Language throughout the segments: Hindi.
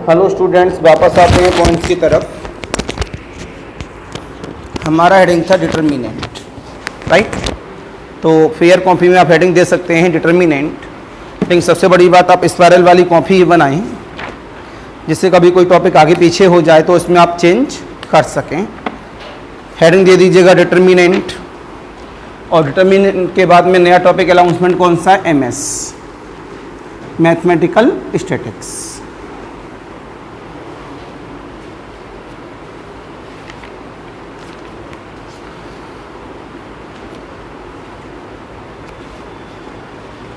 हेलो स्टूडेंट्स, वापस आते हैं पॉइंट्स की तरफ। हमारा हेडिंग था डिटर्मिनेंट, राइट। तो फेयर कॉपी में आप हेडिंग दे सकते हैं डिटर्मिनेंट, लेकिन सबसे बड़ी बात आप स्पाइरल वाली कॉपी ही बनाएं जिससे कभी कोई टॉपिक आगे पीछे हो जाए तो इसमें आप चेंज कर सकें। हेडिंग दे दीजिएगा डिटर्मिनेंट, और डिटर्मिनेंट के बाद में नया टॉपिक अनाउंसमेंट कौन सा है? MS, mathematical statics.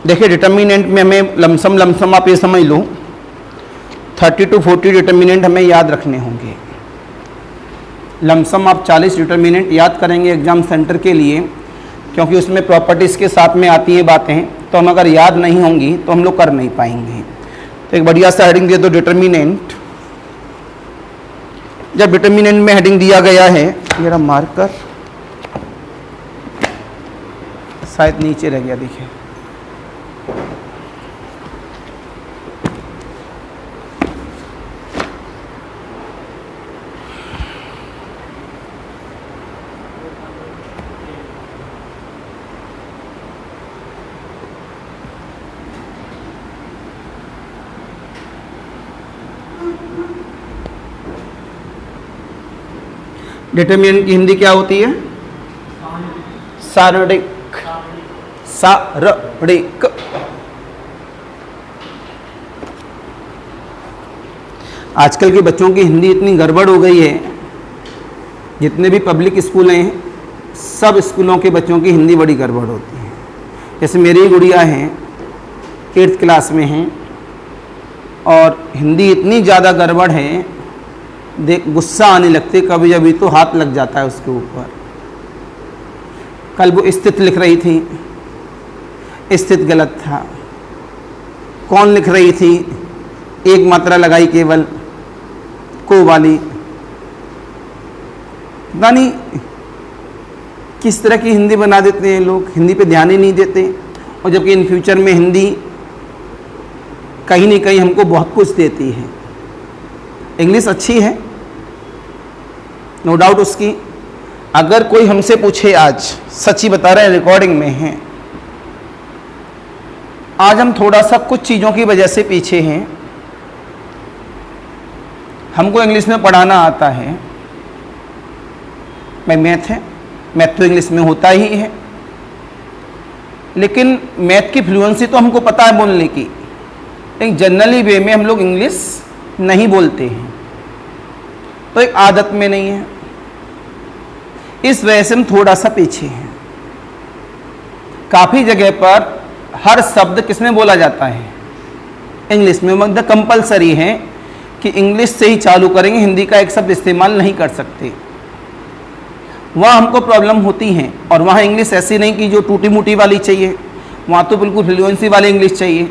देखिए डिटर्मिनेंट में हमें लमसम आप ये समझ लो 30 to 40 डिटर्मिनेंट हमें याद रखने होंगे। लमसम आप 40 डिटर्मिनेंट याद करेंगे एग्जाम सेंटर के लिए, क्योंकि उसमें प्रॉपर्टीज़ के साथ में आती हैं बातें, तो हम अगर याद नहीं होंगी तो हम लोग कर नहीं पाएंगे। तो एक बढ़िया सा हेडिंग दे दो डिटर्मिनेंट। जब डिटर्मिनेंट में हेडिंग दिया गया है, मेरा मार्कर शायद नीचे रह गया, देखिए डिटर्मिनेंट की हिंदी क्या होती है? सारणिक। सारणिक। आजकल के बच्चों की हिंदी इतनी गड़बड़ हो गई है, जितने भी पब्लिक स्कूल हैं सब स्कूलों के बच्चों की हिंदी बड़ी गड़बड़ होती है। जैसे मेरी गुड़िया हैं 8th क्लास में हैं, और हिंदी इतनी ज़्यादा गड़बड़ है, देख गुस्सा आने लगते कभी कभी तो हाथ लग जाता है उसके ऊपर। कल वो स्थित लिख रही थी, स्थित गलत था। कौन लिख रही थी? एक मात्रा लगाई केवल, को वाली। पता नहीं किस तरह की हिंदी बना देते हैं लोग, हिंदी पे ध्यान ही नहीं देते। और जबकि इन फ्यूचर में हिंदी कहीं न कहीं हमको बहुत कुछ देती है। इंग्लिश अच्छी है, नो डाउट उसकी। अगर कोई हमसे पूछे, आज सच्ची बता रहे हैं, रिकॉर्डिंग में है, आज हम थोड़ा सा कुछ चीज़ों की वजह से पीछे हैं। हमको इंग्लिश में पढ़ाना आता है, मैथ है, मैथ तो इंग्लिश में होता ही है, लेकिन मैथ की फ्लुएंसी तो हमको पता है बोलने की, लेकिन जनरली वे में हम लोग इंग्लिश नहीं बोलते हैं, तो एक आदत में नहीं है। इस वजह से हम थोड़ा सा पीछे हैं। काफ़ी जगह पर हर शब्द किस में बोला जाता है? इंग्लिश में। मतलब कंपलसरी है कि इंग्लिश से ही चालू करेंगे, हिंदी का एक शब्द इस्तेमाल नहीं कर सकते। वहाँ हमको प्रॉब्लम होती है, और वहाँ इंग्लिश ऐसी नहीं कि जो टूटी मूटी वाली चाहिए, वहाँ तो बिल्कुल फ्लुएंसी वाली इंग्लिश चाहिए।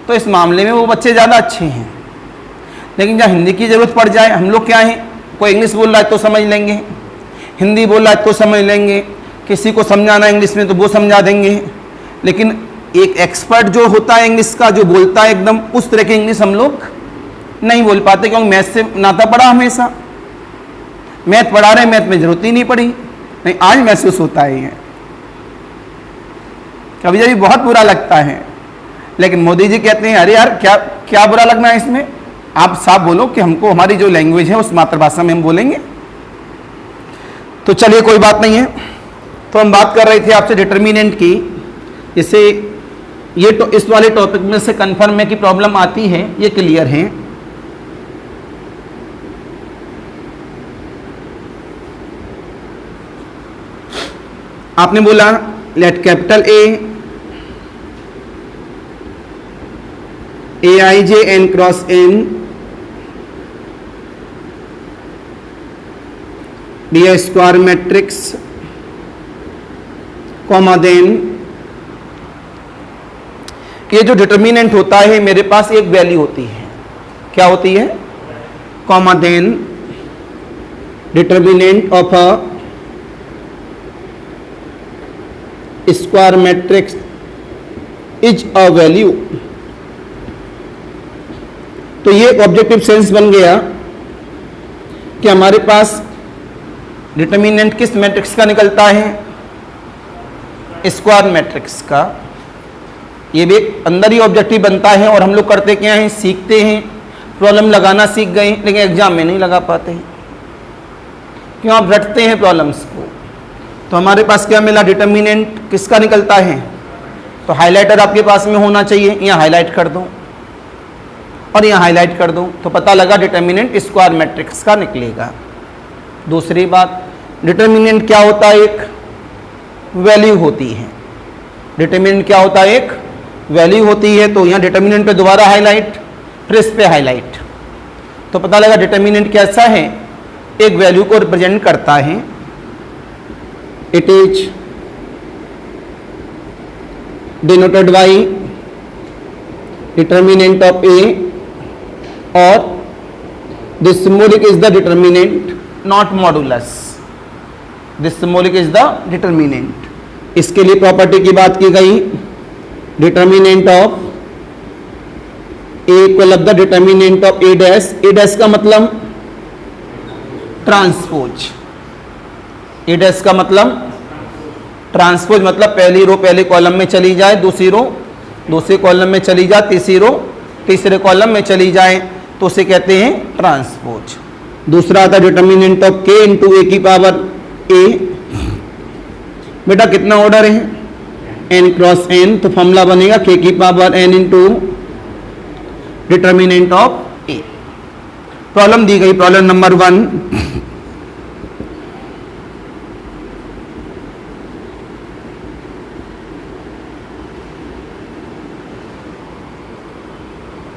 तो इस मामले में वो बच्चे ज़्यादा अच्छे हैं। लेकिन जहाँ हिंदी की ज़रूरत पड़ जाए, हम लोग क्या हैं, कोई इंग्लिश बोल रहा है तो समझ लेंगे, हिंदी बोल रहा है तो समझ लेंगे, किसी को समझाना इंग्लिश में तो वो समझा देंगे। लेकिन एक एक्सपर्ट जो होता है इंग्लिश का, जो बोलता है एकदम, उस तरह की इंग्लिश हम लोग नहीं बोल पाते, क्योंकि मैथ से नाता पड़ा हमेशा। मैथ पढ़ा रहे, मैथ में जरूरत ही नहीं पड़ी। नहीं, आज महसूस होता है ये, कभी कभी बहुत बुरा लगता है। लेकिन मोदी जी कहते हैं, अरे यार क्या क्या बुरा लगना है इसमें? आप साफ बोलो कि हमको हमारी जो लैंग्वेज है उस मातृभाषा में हम बोलेंगे। तो चलिए कोई बात नहीं है। तो हम बात कर रहे थे आपसे डिटर्मिनेंट की। जैसे ये तो इस वाले टॉपिक में से कंफर्म में की प्रॉब्लम आती है, ये क्लियर है। आपने बोला let capital A I J N cross N be a square matrix, comma then ये जो डिटर्मिनेंट होता है मेरे पास एक वैल्यू होती है। क्या होती है? Comma then determinant of a square matrix is a value. तो ये एक ऑब्जेक्टिव सेंस बन गया कि हमारे पास डिटर्मिनेंट किस मैट्रिक्स का निकलता है, स्क्वायर मैट्रिक्स का। ये भी अंदर ही ऑब्जेक्टिव बनता है और हम लोग करते क्या हैं, सीखते हैं, प्रॉब्लम लगाना सीख गए लेकिन एग्जाम में नहीं लगा पाते हैं। क्यों? आप रटते हैं प्रॉब्लम्स को। तो हमारे पास क्या मिला, डिटर्मिनेंट किसका निकलता है, तो हाइलाइटर आपके पास में होना चाहिए, यहाँ हाईलाइट कर दो और यहाँ हाईलाइट कर दो, तो पता लगा डिटर्मिनेंट स्क्वायर मैट्रिक्स का निकलेगा। दूसरी बात, डिटर्मिनेंट क्या होता है, एक वैल्यू होती है। डिटर्मिनेंट क्या होता है, एक वैल्यू होती है। तो यहाँ डिटर्मिनेंट पे दोबारा हाईलाइट, फिर इस पे हाईलाइट, तो पता लगा डिटर्मिनेंट कैसा है, एक वैल्यू को रिप्रेजेंट करता है। It is denoted by determinant of a और this symbolic is the determinant, not modulus. This symbolic is the determinant. इसके लिए प्रॉपर्टी की बात की गई, determinant of a equal of the determinant of a dash. A dash का मतलब ट्रांसपोज, ए डैश का मतलब ट्रांसपोज, मतलब पहली रो पहले कॉलम में चली जाए, दूसरी रो दूसरे कॉलम में चली जाए, तीसरी रो तीसरे कॉलम में चली जाए, तो उसे कहते हैं ट्रांसपोज। दूसरा आता determinant of k into a की पावर ए। बेटा कितना ऑर्डर है, n क्रॉस n, तो फॉर्मूला बनेगा k की power n into determinant of a. Problem दी गई, problem number 1,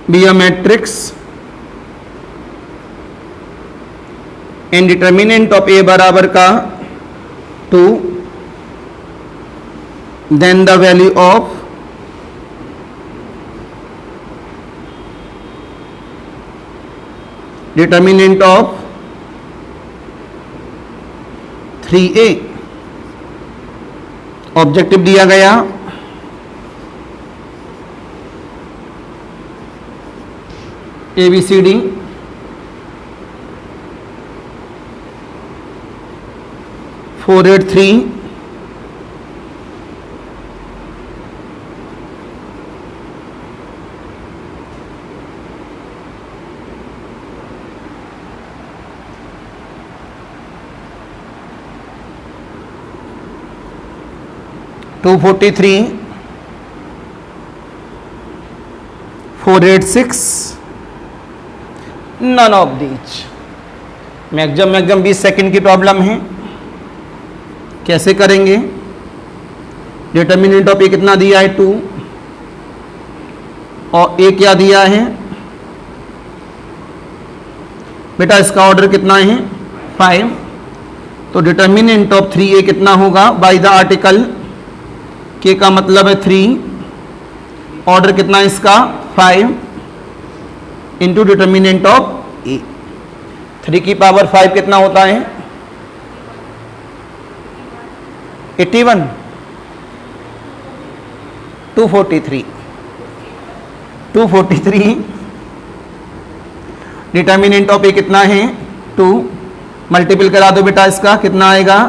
be a matrix and determinant of ए बराबर का 2, then the value of determinant of 3a। Objective दिया गया, ABCD, four eight three, two 43, 486, none of these. Maximum 20 second की प्रॉब्लम है। कैसे करेंगे, डिटर्मिनेंट ऑफ ए कितना दिया है 2 और ए क्या दिया है, बेटा इसका ऑर्डर कितना है 5, तो डिटर्मिनेंट ऑफ 3a कितना होगा, बाय द आर्टिकल के का मतलब है 3, ऑर्डर कितना है इसका 5 इंटू डिटर्मिनेंट ऑफ ए। 3 की पावर 5 कितना होता है 81, 243, 243, डिटर्मिनेंट ऑफ ए कितना है 2, मल्टीपल करा दो बेटा, इसका कितना आएगा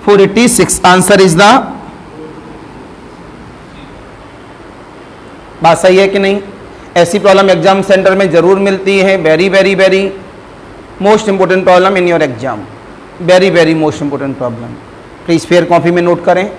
486। आंसर इज द, बात सही है कि नहीं। ऐसी प्रॉब्लम एग्जाम सेंटर में जरूर मिलती है। Very very very most important problem in your exam, very very most important problem. Please fair copy में नोट करें।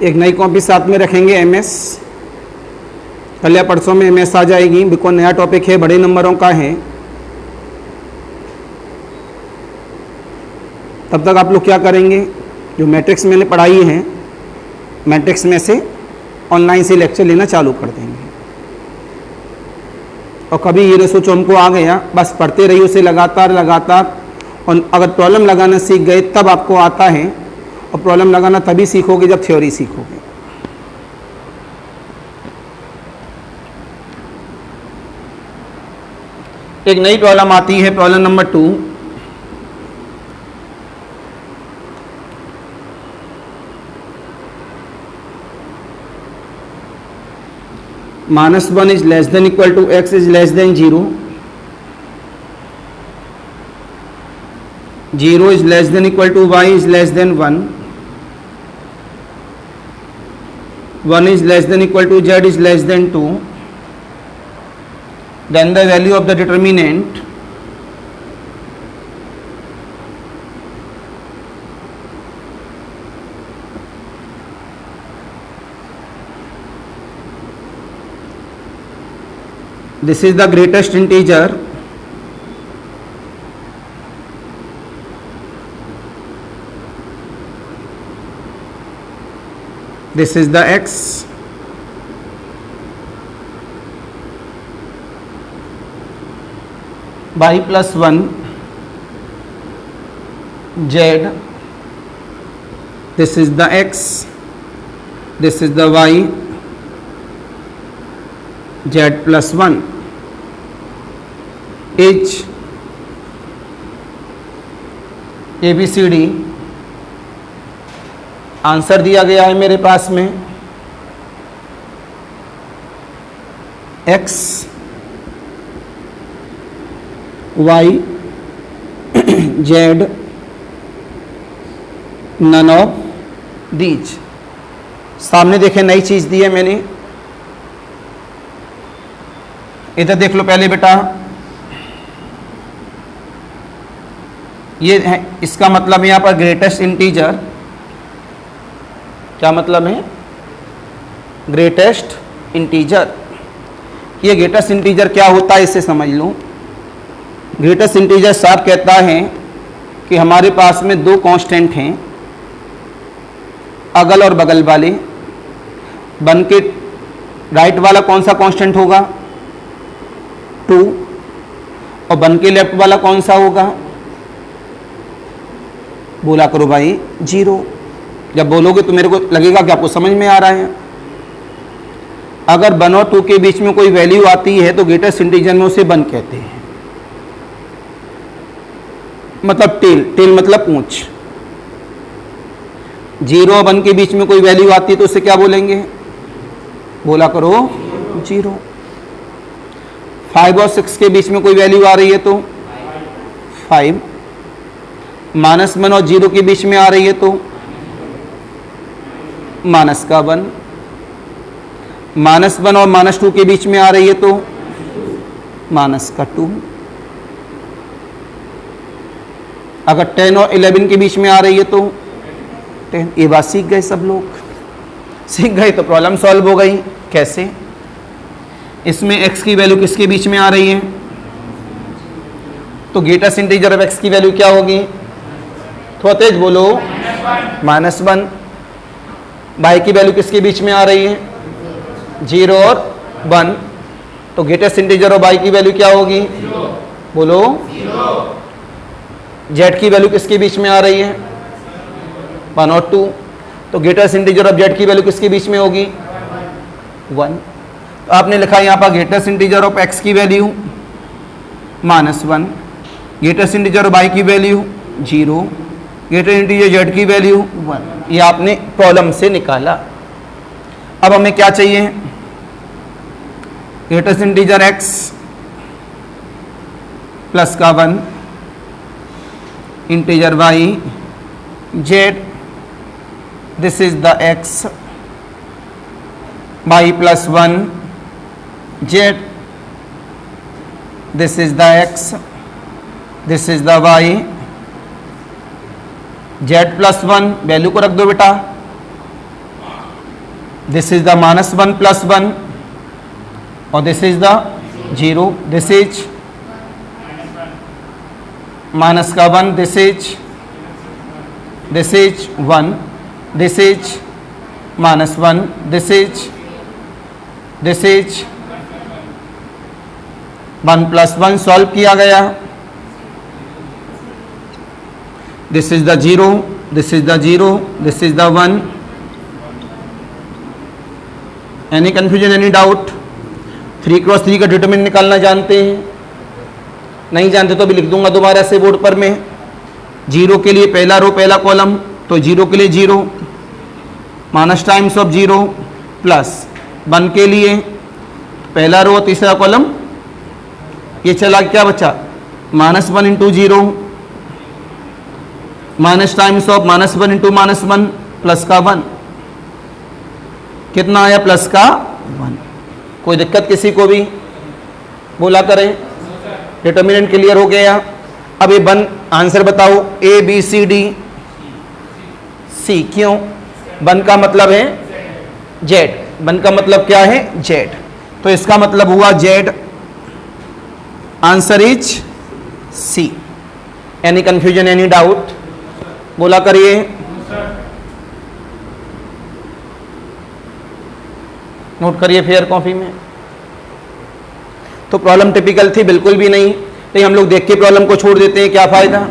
एक नई कॉपी साथ में रखेंगे एमएस, कल या परसों में एमएस आ जाएगी, बिकॉज नया टॉपिक है, बड़े नंबरों का है। तब तक आप लोग क्या करेंगे, जो मैट्रिक्स मैंने पढ़ाई है, मैट्रिक्स में से ऑनलाइन से लेक्चर लेना चालू कर देंगे। और कभी ये सोचो हमको आ गया, बस पढ़ते रहिए उसे लगातार लगातार, और अगर प्रॉब्लम लगाना सीख गए तब आपको आता है, और प्रॉब्लम लगाना तभी सीखोगे जब थ्योरी सीखोगे। एक नई प्रॉब्लम आती है, problem number 2। -1 is less than equal to x is less than 0, 0 is less than equal to y is less than 1, 1 is less than equal to z is less than 2, then the value of the determinant this is the greatest integer, this is the x, y plus 1 z, this is the x, this is the y, z plus 1 is ABCD। Answer दिया गया है मेरे पास में x, y, z, none of these. सामने देखें, नई चीज दी है मैंने, इधर देख लो पहले बेटा, ये है, इसका मतलब यहां पर ग्रेटेस्ट इंटीजर, क्या मतलब है, ग्रेटेस्ट इंटीजर। ये ग्रेटेस्ट इंटीजर क्या होता है इसे समझ लो। ग्रेटेस्ट इंटीजर साफ कहता है कि हमारे पास में दो कांस्टेंट हैं, अगल और बगल वाले। बन के राइट वाला कौन सा कांस्टेंट होगा, 2, और बन के लेफ्ट वाला कौन सा होगा, बोला करो भाई 0। जब बोलोगे तो मेरे को लगेगा कि आपको समझ में आ रहा है। अगर 1 और 2 के बीच में कोई वैल्यू आती है तो ग्रेटेस्ट इंटीजर में उसे 1 कहते हैं, मतलब टेल, टेल मतलब पूंछ। 0 और 1 के बीच में कोई वैल्यू आती है तो उसे क्या बोलेंगे, बोला करो 0। 5 और 6 के बीच में कोई वैल्यू आ रही है तो 5। -1 और 0 के बीच में आ रही है तो माइनस का 1। -1 और -2 के बीच में आ रही है तो माइनस का 2। अगर 10 और 11 के बीच में आ रही है तो 10। ये बात सीख गए सब लोग, सीख गए तो प्रॉब्लम सॉल्व हो गई। कैसे, इसमें x की वैल्यू किसके बीच में आ रही है, तो ग्रेटेस्ट इंटीजर ऑफ x की वैल्यू क्या होगी, थोड़ा तेज बोलो, -1। y की वैल्यू किसके बीच में आ रही है, 0 और 1, तो ग्रेटेस्ट इंटीजर ऑफ y की वैल्यू क्या होगी, बोलो 0। z की वैल्यू किसके बीच में आ रही है, 1 और 2, तो ग्रेटेस्ट इंटीजर ऑफ z की वैल्यू किसके बीच में होगी, 1। तो आपने लिखा यहाँ पर ग्रेटेस्ट इंटीजर ऑफ x की value -1, greatest integer of y की वैल्यू 0, ग्रेटेस्ट इंटीजर z की वैल्यू 1। ये आपने प्रॉब्लम से निकाला। अब हमें क्या चाहिए, ग्रेटेस्ट इंटीजर x प्लस का 1, integer y, z, this is the x, y plus 1, z, this is the x, this is the y, z plus 1, value को रख दो बेटा, दिस इज द -1 + 1 और this is the 0, this is minus का 1, this is -1, this is -1, this is 1 + 1 solve किया गया। This is the 0, this is the 0, this is the 1। Any confusion, any doubt? 3 × 3 का डिटरमिनेंट निकालना जानते हैं? नहीं जानते तो भी लिख दूंगा दोबारा से बोर्ड पर में। 0 के लिए पहला रो पहला कॉलम, तो 0 के लिए 0 माइनस टाइम्स ऑफ 0 प्लस 1 के लिए पहला रो तीसरा कॉलम, ये चला क्या बचा -1 × 0 माइनस टाइम्स ऑफ -1 × -1 प्लस का 1, कितना आया प्लस का 1। कोई दिक्कत किसी को भी? बोला करें। डिटर्मिनेंट क्लियर हो गया। अब ये 1 आंसर बताओ, A B C D C। क्यों? 1 का मतलब है Z, 1 का मतलब क्या है Z, तो इसका मतलब हुआ Z। Answer is C। Any confusion, any doubt? बोला करिए। नोट करिए फेयर कॉपी में। तो प्रॉब्लम टिपिकल थी? बिल्कुल भी नहीं। तो हम लोग देख के प्रॉब्लम को छोड़ देते हैं, क्या फायदा?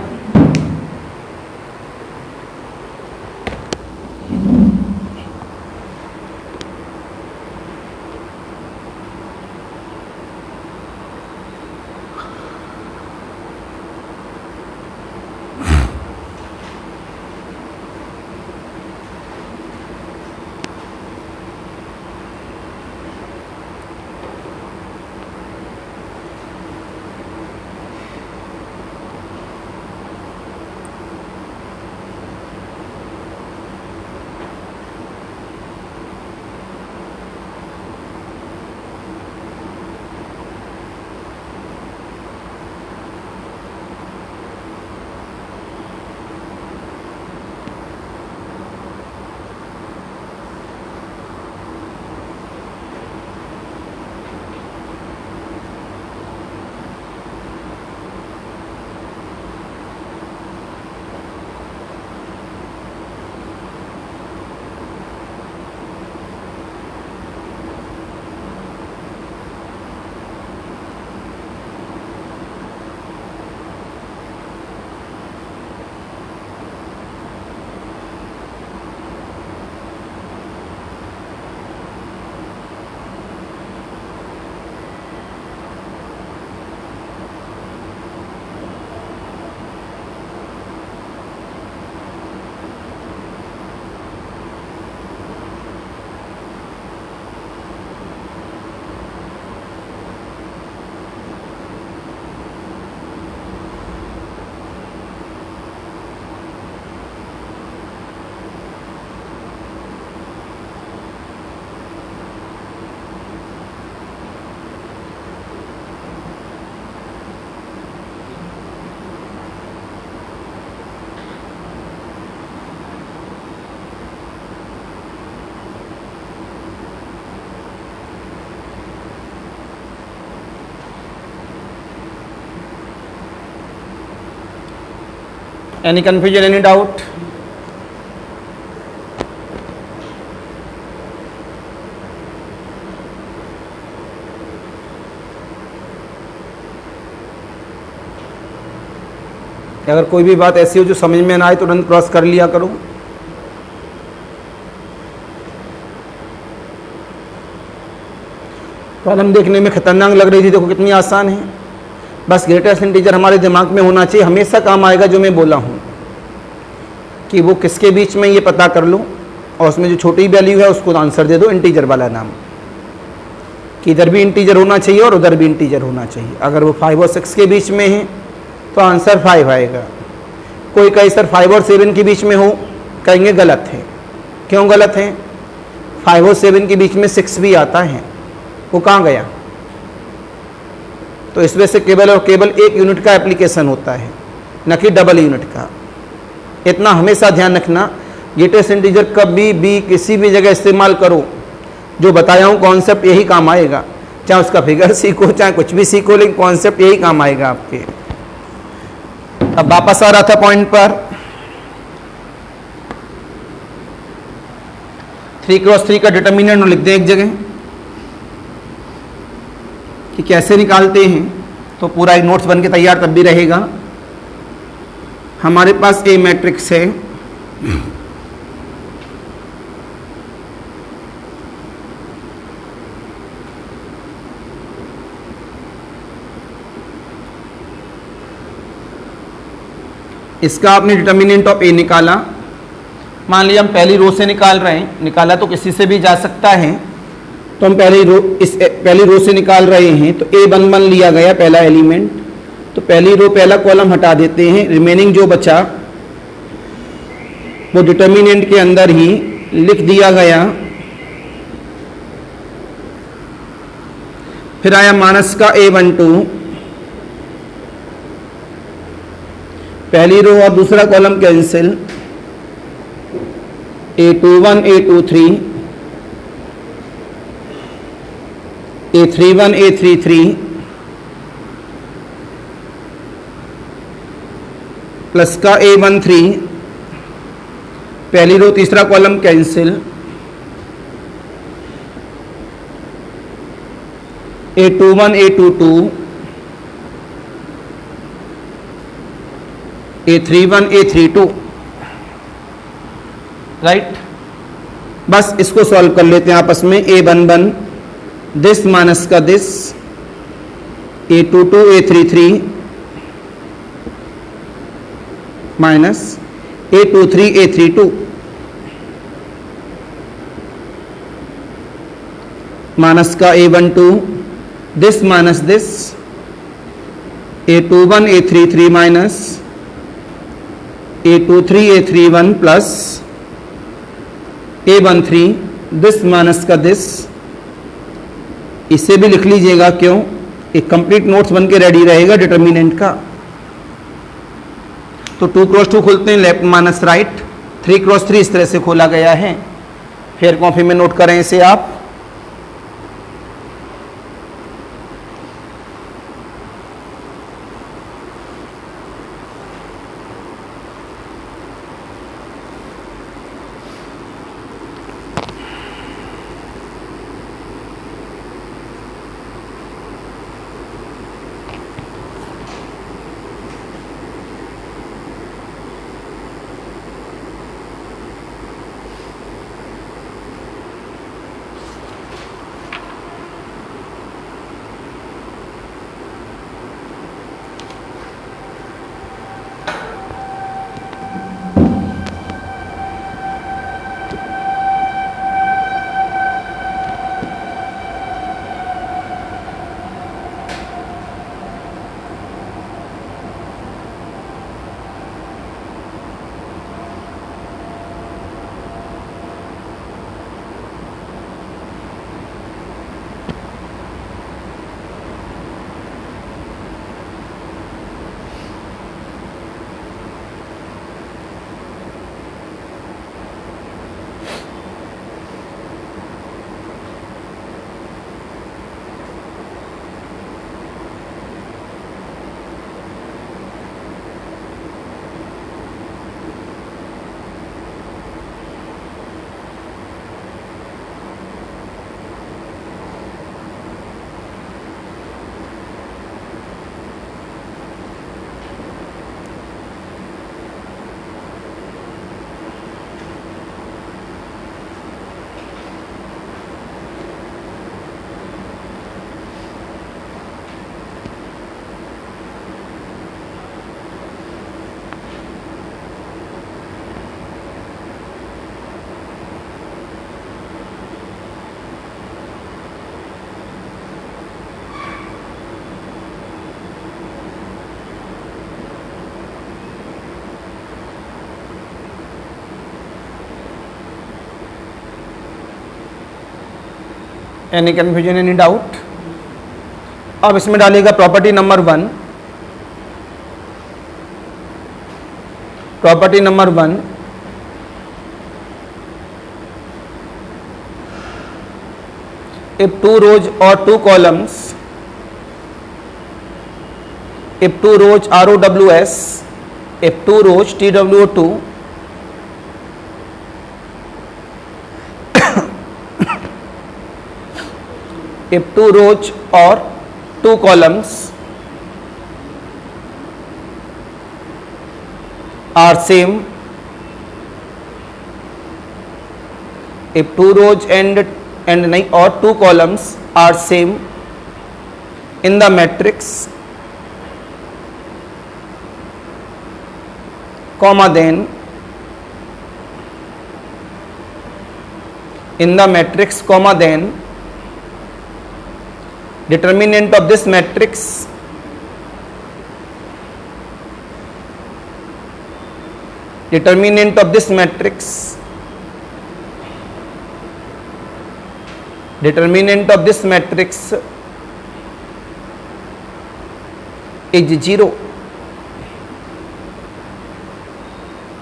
Any confusion, any doubt? अगर कोई भी बात ऐसी हो जो समझ में ना आए तो तुरंत क्रॉस कर लिया करो। प्रॉब्लम देखने में खतरनाक लग रही थी, देखो कितनी आसान है। बस ग्रेटेस्ट इंटीजर हमारे दिमाग में होना चाहिए, हमेशा काम आएगा जो मैं बोला हूँ कि वो किसके बीच में, ये पता कर लो और उसमें जो छोटी वैल्यू है उसको आंसर दे दो इंटीजर वाला नाम, कि इधर भी इंटीजर होना चाहिए और उधर भी इंटीजर होना चाहिए। अगर वो 5 और 6 के बीच में है तो आंसर 5 आएगा। कोई कहे सर 5 और 7 के बीच में हो, कहेंगे गलत है। क्यों गलत है? 5 और 7 के बीच में 6 भी आता है, वो कहाँ गया? तो इसमें से केवल और केवल एक यूनिट का एप्लीकेशन होता है, न कि डबल यूनिट का। इतना हमेशा ध्यान रखना, ग्रेटेस्ट इंटीजर कभी भी किसी भी जगह इस्तेमाल करो जो बताया हूँ कॉन्सेप्ट यही काम आएगा, चाहे उसका फिगर सीखो चाहे कुछ भी सीखो, लेकिन कॉन्सेप्ट यही काम आएगा आपके। अब वापस आ रहा था पॉइंट पर, 3x3 का डिटर्मिनेंट लिख दें एक जगह कि कैसे निकालते हैं, तो पूरा एक नोट्स बन के तैयार तब भी रहेगा। हमारे पास ए मैट्रिक्स है, इसका आपने डिटर्मिनेंट ऑफ ए निकाला। मान लिया हम पहली रो से निकाल रहे हैं, निकाला तो किसी से भी जा सकता है, तो हम पहली रो से निकाल रहे हैं, तो ए वन वन लिया गया पहला एलिमेंट, तो पहली रो पहला कॉलम हटा देते हैं, रिमेनिंग जो बचा वो डिटर्मिनेंट के अंदर ही लिख दिया गया। फिर आया माइनस का A12, पहली रो और दूसरा column cancel, A21 A23 A31 A33 plus का A13, पहली रो तीसरा column cancel, A21 A22 A31 A32, right. बस इसको सॉल्व कर लेते हैं आपस में। A11 दिस माइनस का this, A22 A33 minus A23 A32 minus का A12 this minus this, A21 A33 minus A23 A31 plus A13 this minus का दिस। इसे भी लिख लीजिएगा, क्यों, एक कंप्लीट नोट्स बन के रेडी रहेगा डिटर्मिनेंट का। तो 2x2 खोलते हैं, लेफ्ट माइनस राइट, 3x3 इस तरह से खोला गया है। फिर कॉपी में नोट करें इसे आप। Any confusion, any doubt? अब इसमें डालेगा property number 1। Property number 1, if two rows or two columns, if two rows ROWS, if two rows TWO2, if two rows or two columns are same, if two rows and नहीं or two columns are same in the matrix, comma then in the matrix, comma then determinant of this matrix determinant of this matrix determinant of this matrix is 0.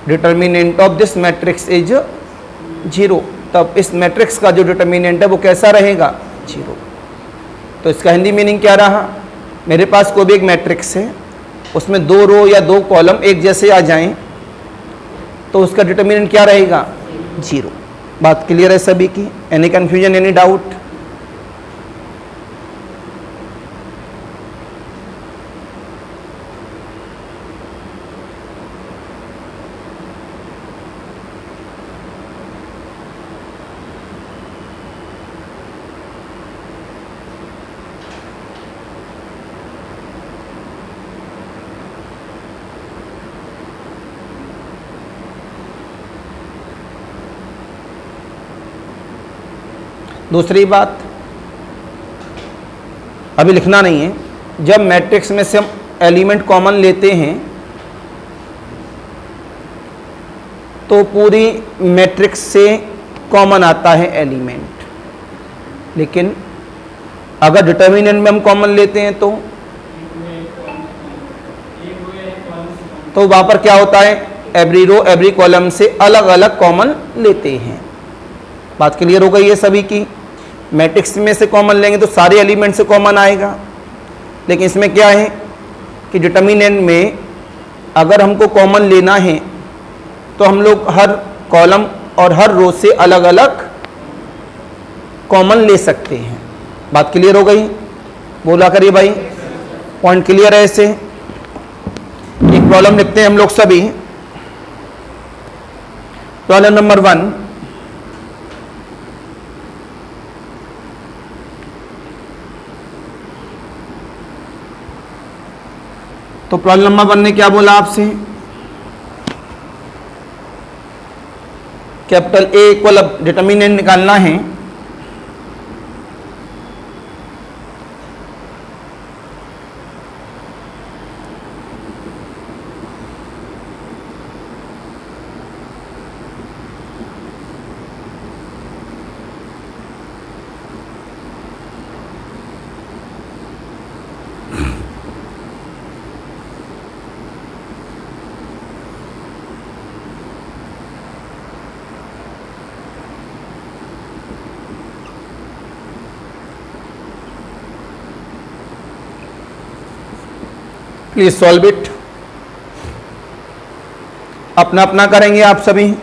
determinant of this matrix is 0. तब इस मैट्रिक्स का जो डिटर्मिनेंट है वो कैसा रहेगा? 0. तो इसका हिंदी मीनिंग क्या रहा? मेरे पास कोई भी एक मैट्रिक्स है, उसमें दो रो या दो कॉलम एक जैसे आ जाएं तो उसका डिटर्मिनेंट क्या रहेगा? 0. बात क्लियर है सभी की? Any confusion, any doubt? दूसरी बात, अभी लिखना नहीं है, जब मैट्रिक्स में से हम एलिमेंट कॉमन लेते हैं तो पूरी मैट्रिक्स से कॉमन आता है एलिमेंट, लेकिन अगर डिटर्मिनेंट में हम कॉमन लेते हैं तो वहां पर क्या होता है? एवरी रो एवरी कॉलम से अलग अलग कॉमन लेते हैं। बात क्लियर हो गई है सभी की? मैट्रिक्स में से कॉमन लेंगे तो सारे एलिमेंट से कॉमन आएगा, लेकिन इसमें क्या है कि डिटर्मिनेंट में अगर हमको कॉमन लेना है तो हम लोग हर कॉलम और हर रो से अलग अलग कॉमन ले सकते हैं। बात क्लियर हो गई? बोला करिए भाई, पॉइंट क्लियर है? ऐसे एक प्रॉब्लम लिखते हैं हम लोग सभी। प्रॉब्लम नंबर 1, तो प्रॉब्लम नंबर 1 ने क्या बोला आपसे? कैपिटल ए इक्वल डिटर्मिनेंट निकालना है। Please solve it. अपना अपना करेंगे आप सभी।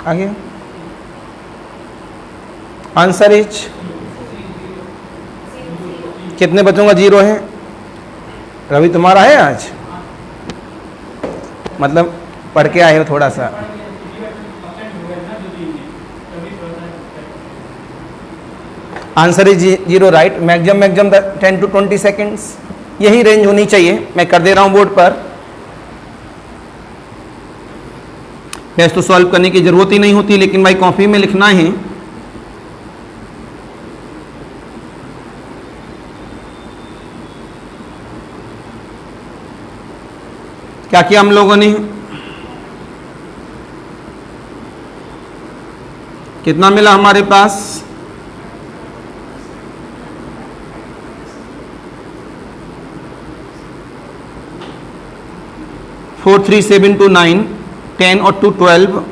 आगे आंसर इज, कितने बच्चों का 0 है? रवि तुम्हारा है आज, मतलब पढ़ के आए हो थोड़ा सा। Answer is 0 right. Maximum 10 to 20 seconds, यही रेंज होनी चाहिए। मैं कर दे रहा हूं बोर्ड पर। वैसे तो सॉल्व करने की जरूरत ही नहीं होती, लेकिन भाई कॉपी में लिखना है। क्या किया हम लोगों ने? कितना मिला हमारे पास? 4, 3, 7 to 9, 10 और 2, 12।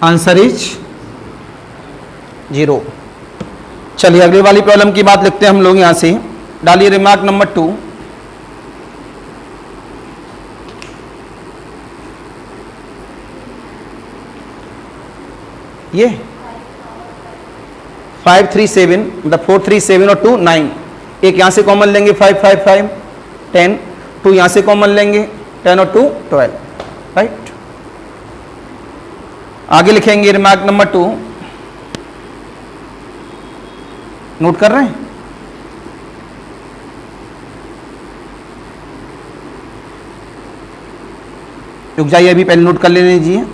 Answer is 0। चलिए अगली वाली प्रॉब्लम की बात लिखते हैं हम लोग। यहां से डालिए रिमार्क नंबर 2। ये 5, 3, 7, मतलब 4, 3, 7 और 2, 9। एक यहां से कॉमन लेंगे 5, 5, 5, 10। 2 यहां से कॉमन लेंगे 10 और 2, 12। राइट, आगे लिखेंगे रिमार्क नंबर 2। नोट कर रहे हैं? रुक जाइए, अभी पहले नोट कर ले लीजिए।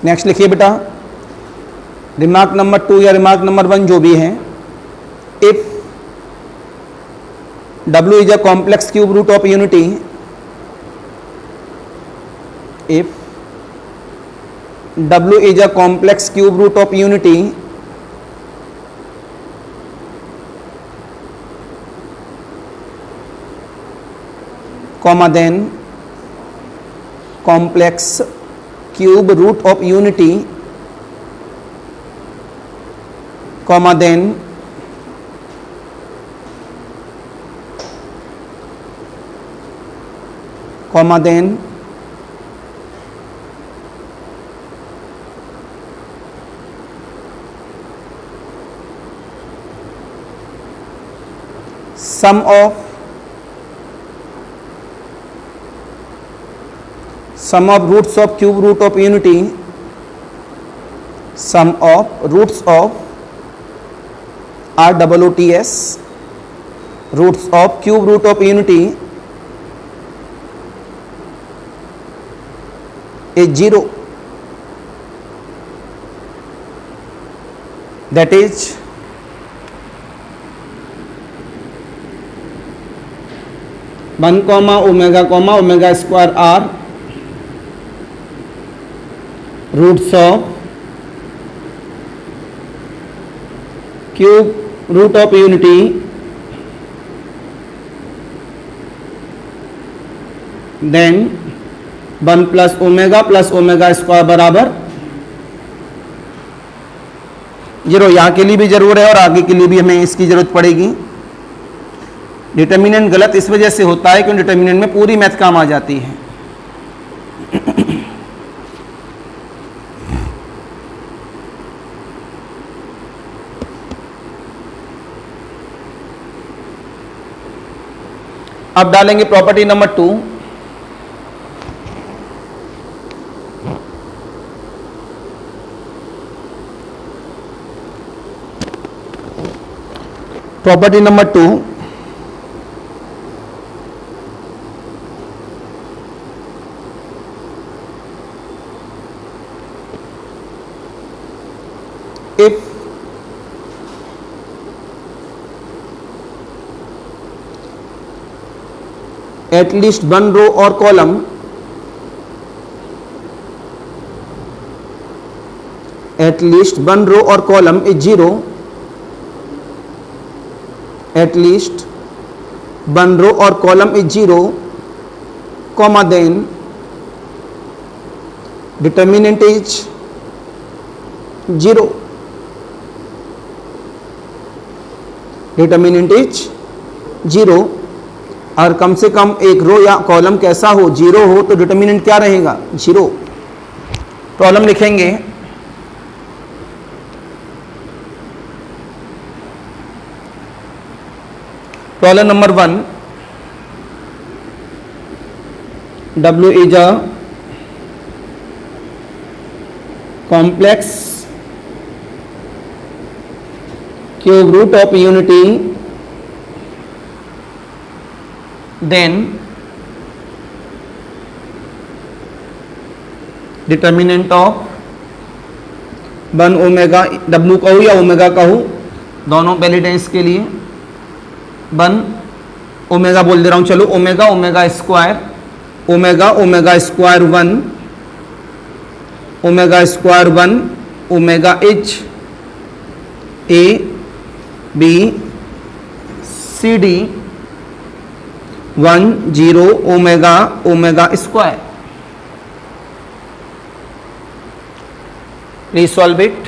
नेक्स्ट लिखिए बेटा, रिमार्क नंबर 2 या रिमार्क नंबर 1 जो भी है। If W is a complex cube root of unity, if W is a complex cube root of unity, comma then complex cube root of unity, comma then sum of roots of cube root of unity, sum of roots of ROOTS, roots of cube root of unity is 0. That is 1, omega square r roots of cube root of unity then 1 plus omega square बराबर 0। यहाँ के लिए भी जरूर है और आगे के लिए भी हमें इसकी जरूरत पड़ेगी। डिटर्मिनेंट गलत इस वजह से होता है क्योंकि डिटर्मिनेंट में पूरी मैथ काम आ जाती है। अब डालेंगे property number 2। Property number 2, if at least one row or column at least one row or column is 0, at least one row or column is 0, comma, then determinant is 0, determinant is 0। और कम से कम एक रो या कॉलम कैसा हो, 0 हो, तो डिटर्मिनेंट क्या रहेगा, 0। प्रॉब्लम लिखेंगे, problem number 1, W is a complex cube root of unity, then determinant of 1 omega, W कहूँ या ओमेगा कहूँ, दोनों वैलिड हैं इसके लिए। 1 ओमेगा बोल दे रहा हूँ, चलो omega, omega square, omega, omega square 1, omega square 1, omega is A B C D 1 0 omega, omega square. Please solve it.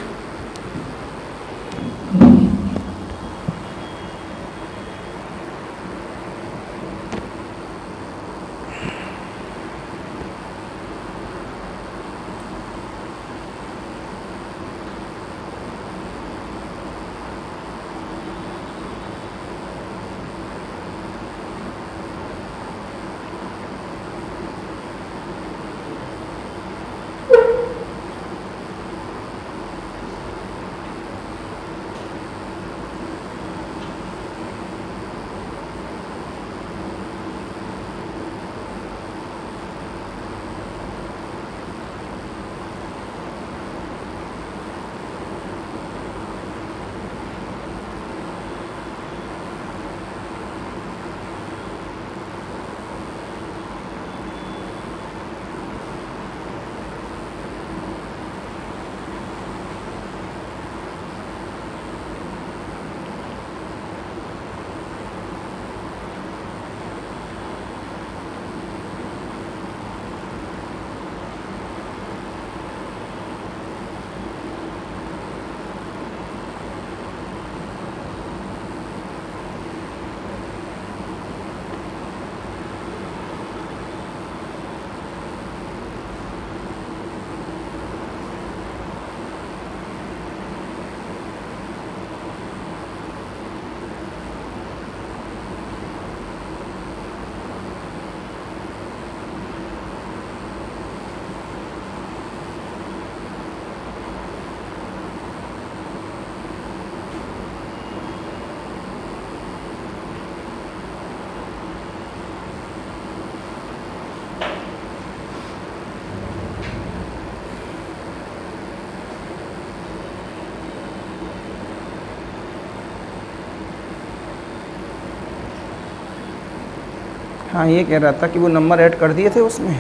हाँ, ये कह रहा था कि वो नंबर ऐड कर दिए थे उसमें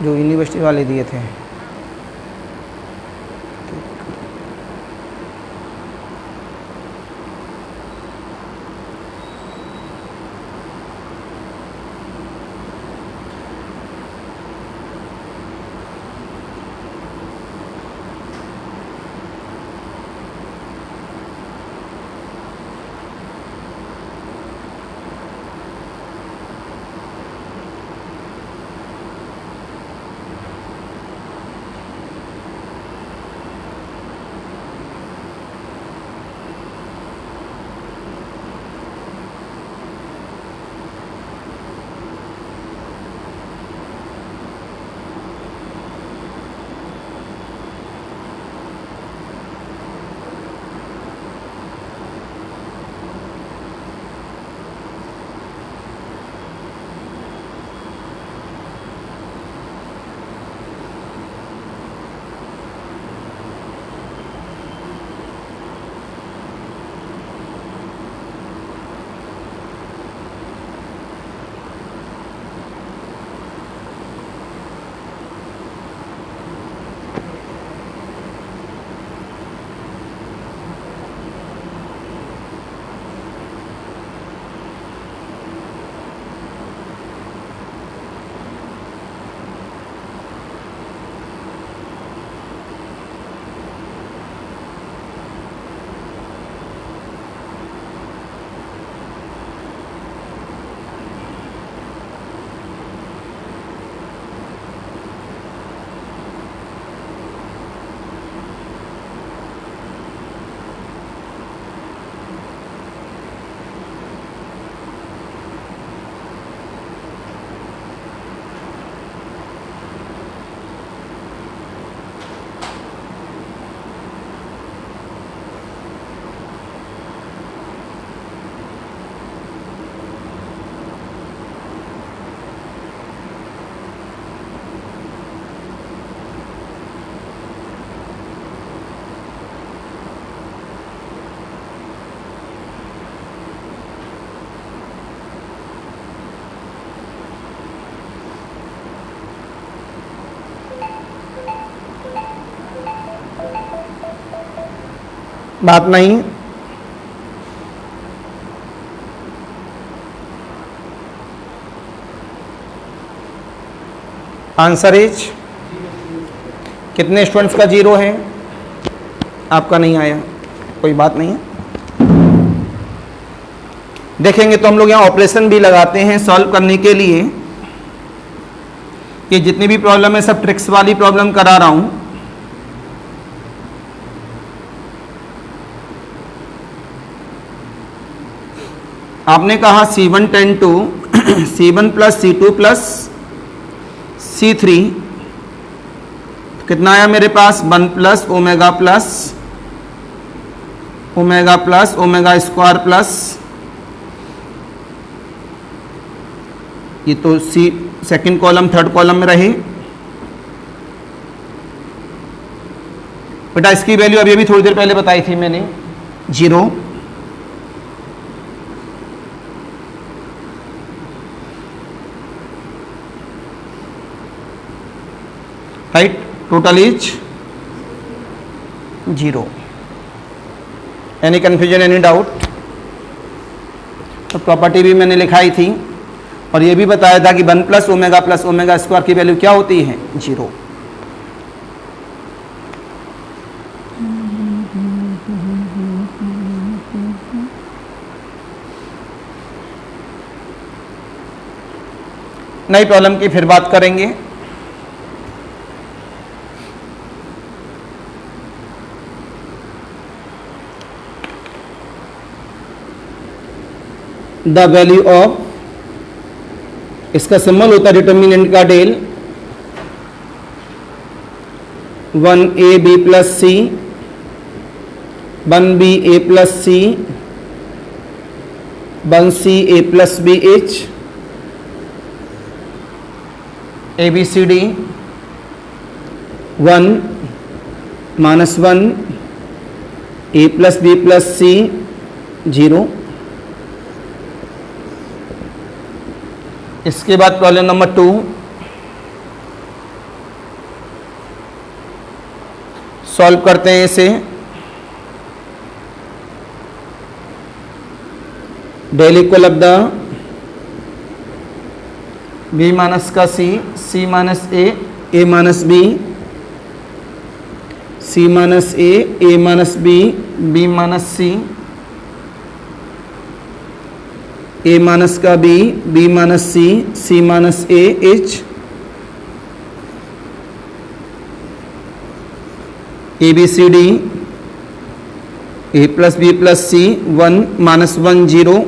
जो यूनिवर्सिटी वाले दिए थे। बात नहीं। आंसर इज, कितने स्टूडेंट्स का जीरो है? आपका नहीं आया, कोई बात नहीं है। देखेंगे तो हम लोग यहाँ ऑपरेशन भी लगाते हैं सॉल्व करने के लिए। ये जितनी भी प्रॉब्लम है सब ट्रिक्स वाली प्रॉब्लम करा रहा हूं। आपने कहा C1 ten to C1 plus C2 plus C3, कितना आया मेरे पास? 1 plus omega plus omega square plus, ये तो सी सेकंड कॉलम थर्ड कॉलम में रहे। बेटा इसकी वैल्यू अभी थोड़ी देर पहले बताई थी मैंने, 0। Right, total is 0। Any confusion, any doubt? तो प्रॉपर्टी भी मैंने लिखाई थी और ये भी बताया था कि 1 प्लस ओमेगा स्क्वायर की वैल्यू क्या होती है? 0। नई प्रॉब्लम की फिर बात करेंगे। द वैल्यू ऑफ, इसका सिंबल होता है डिटर्मिनेंट का del, 1ab plus c, 1ba plus c, 1ca plus b h, ABCD 1 minus 1, a plus B plus c 0। इसके बाद प्रॉब्लम नंबर 2, सॉल्व करते हैं इसे। Del equal of the B minus का C, C minus A minus B, C minus A minus B minus C, A minus का B minus C minus A H, ABCD A plus B plus C 1 minus 1 0।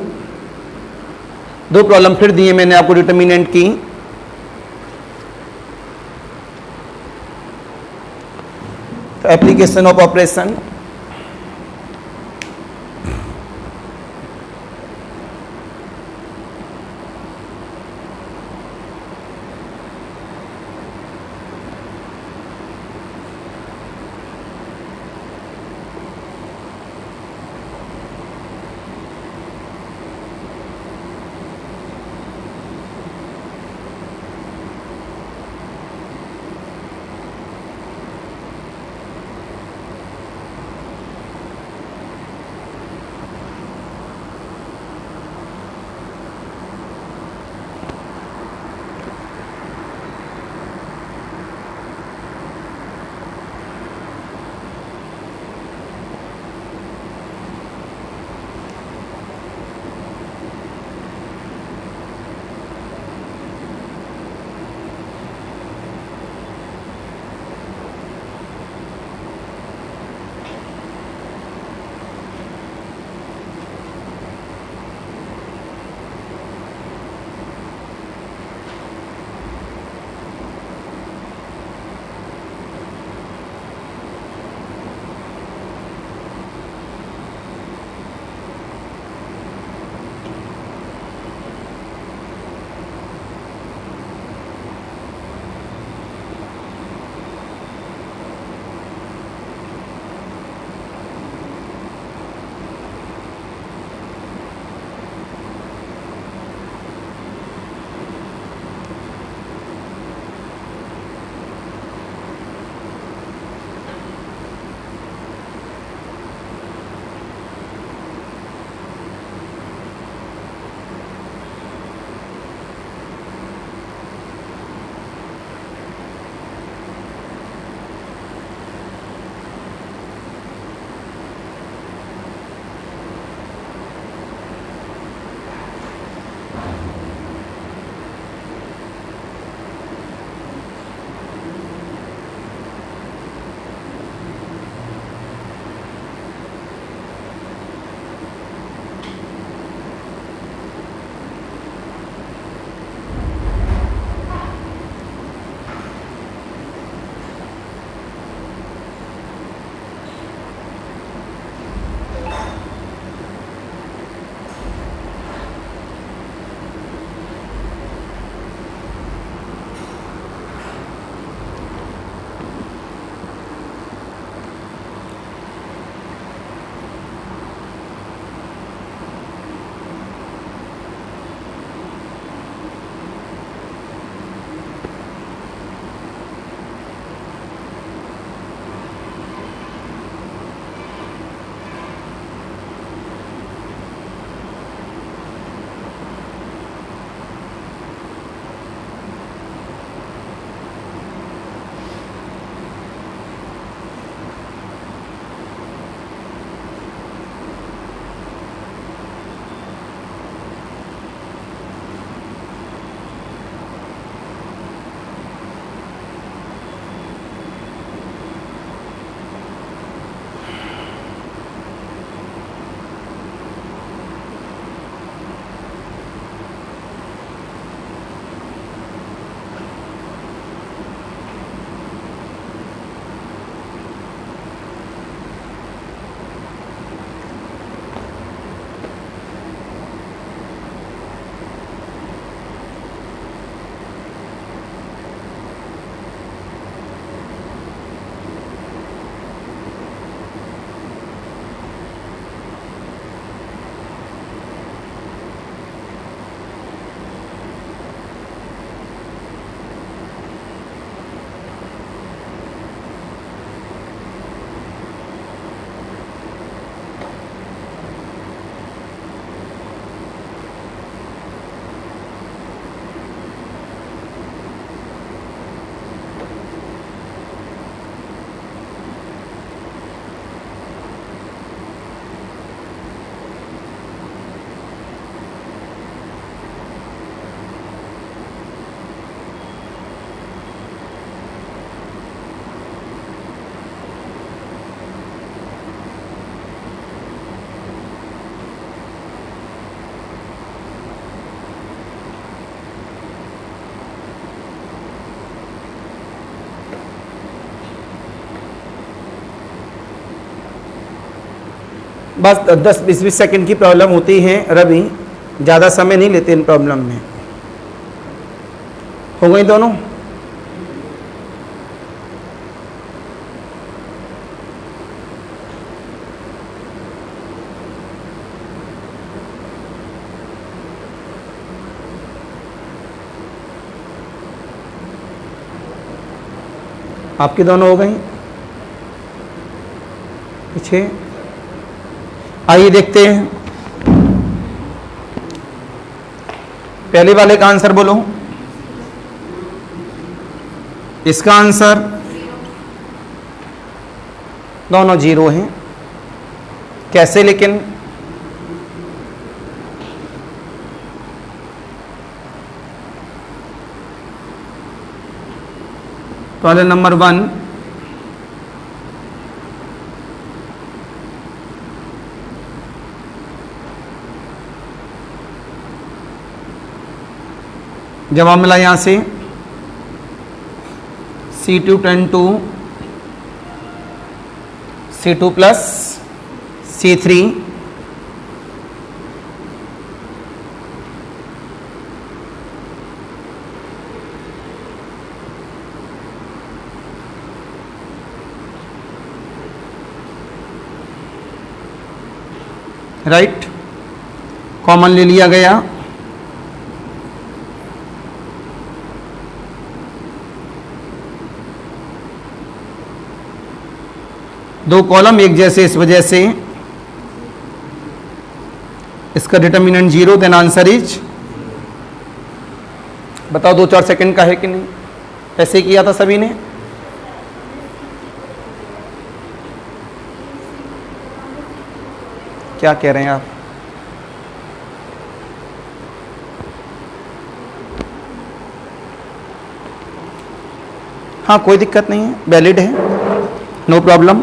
दो प्रॉब्लम फिर दिए मैंने आपको डिटर्मिनेंट की। तो एप्लीकेशन ऑफ ऑपरेशन, बस 10-20 सेकंड की प्रॉब्लम होती है रवि, ज़्यादा समय नहीं लेते इन प्रॉब्लम में। हो गई दोनों? आपकी दोनों हो गई? पीछे आइए देखते हैं। पहले वाले का आंसर बोलो। इसका आंसर दोनों 0 हैं। कैसे लेकिन? प्रॉब्लम नंबर 1, जवाब मिला यहां से C2 10 to C2 plus C3 right, common ले लिया गया। दो कॉलम एक जैसे, इस वजह से इसका डिटर्मिनेंट 0, देन आंसर इज, बताओ 2-4 सेकंड का है कि नहीं? ऐसे किया था सभी ने? क्या कह रहे हैं आप? हाँ, कोई दिक्कत नहीं है, वैलिड है, नो प्रॉब्लम।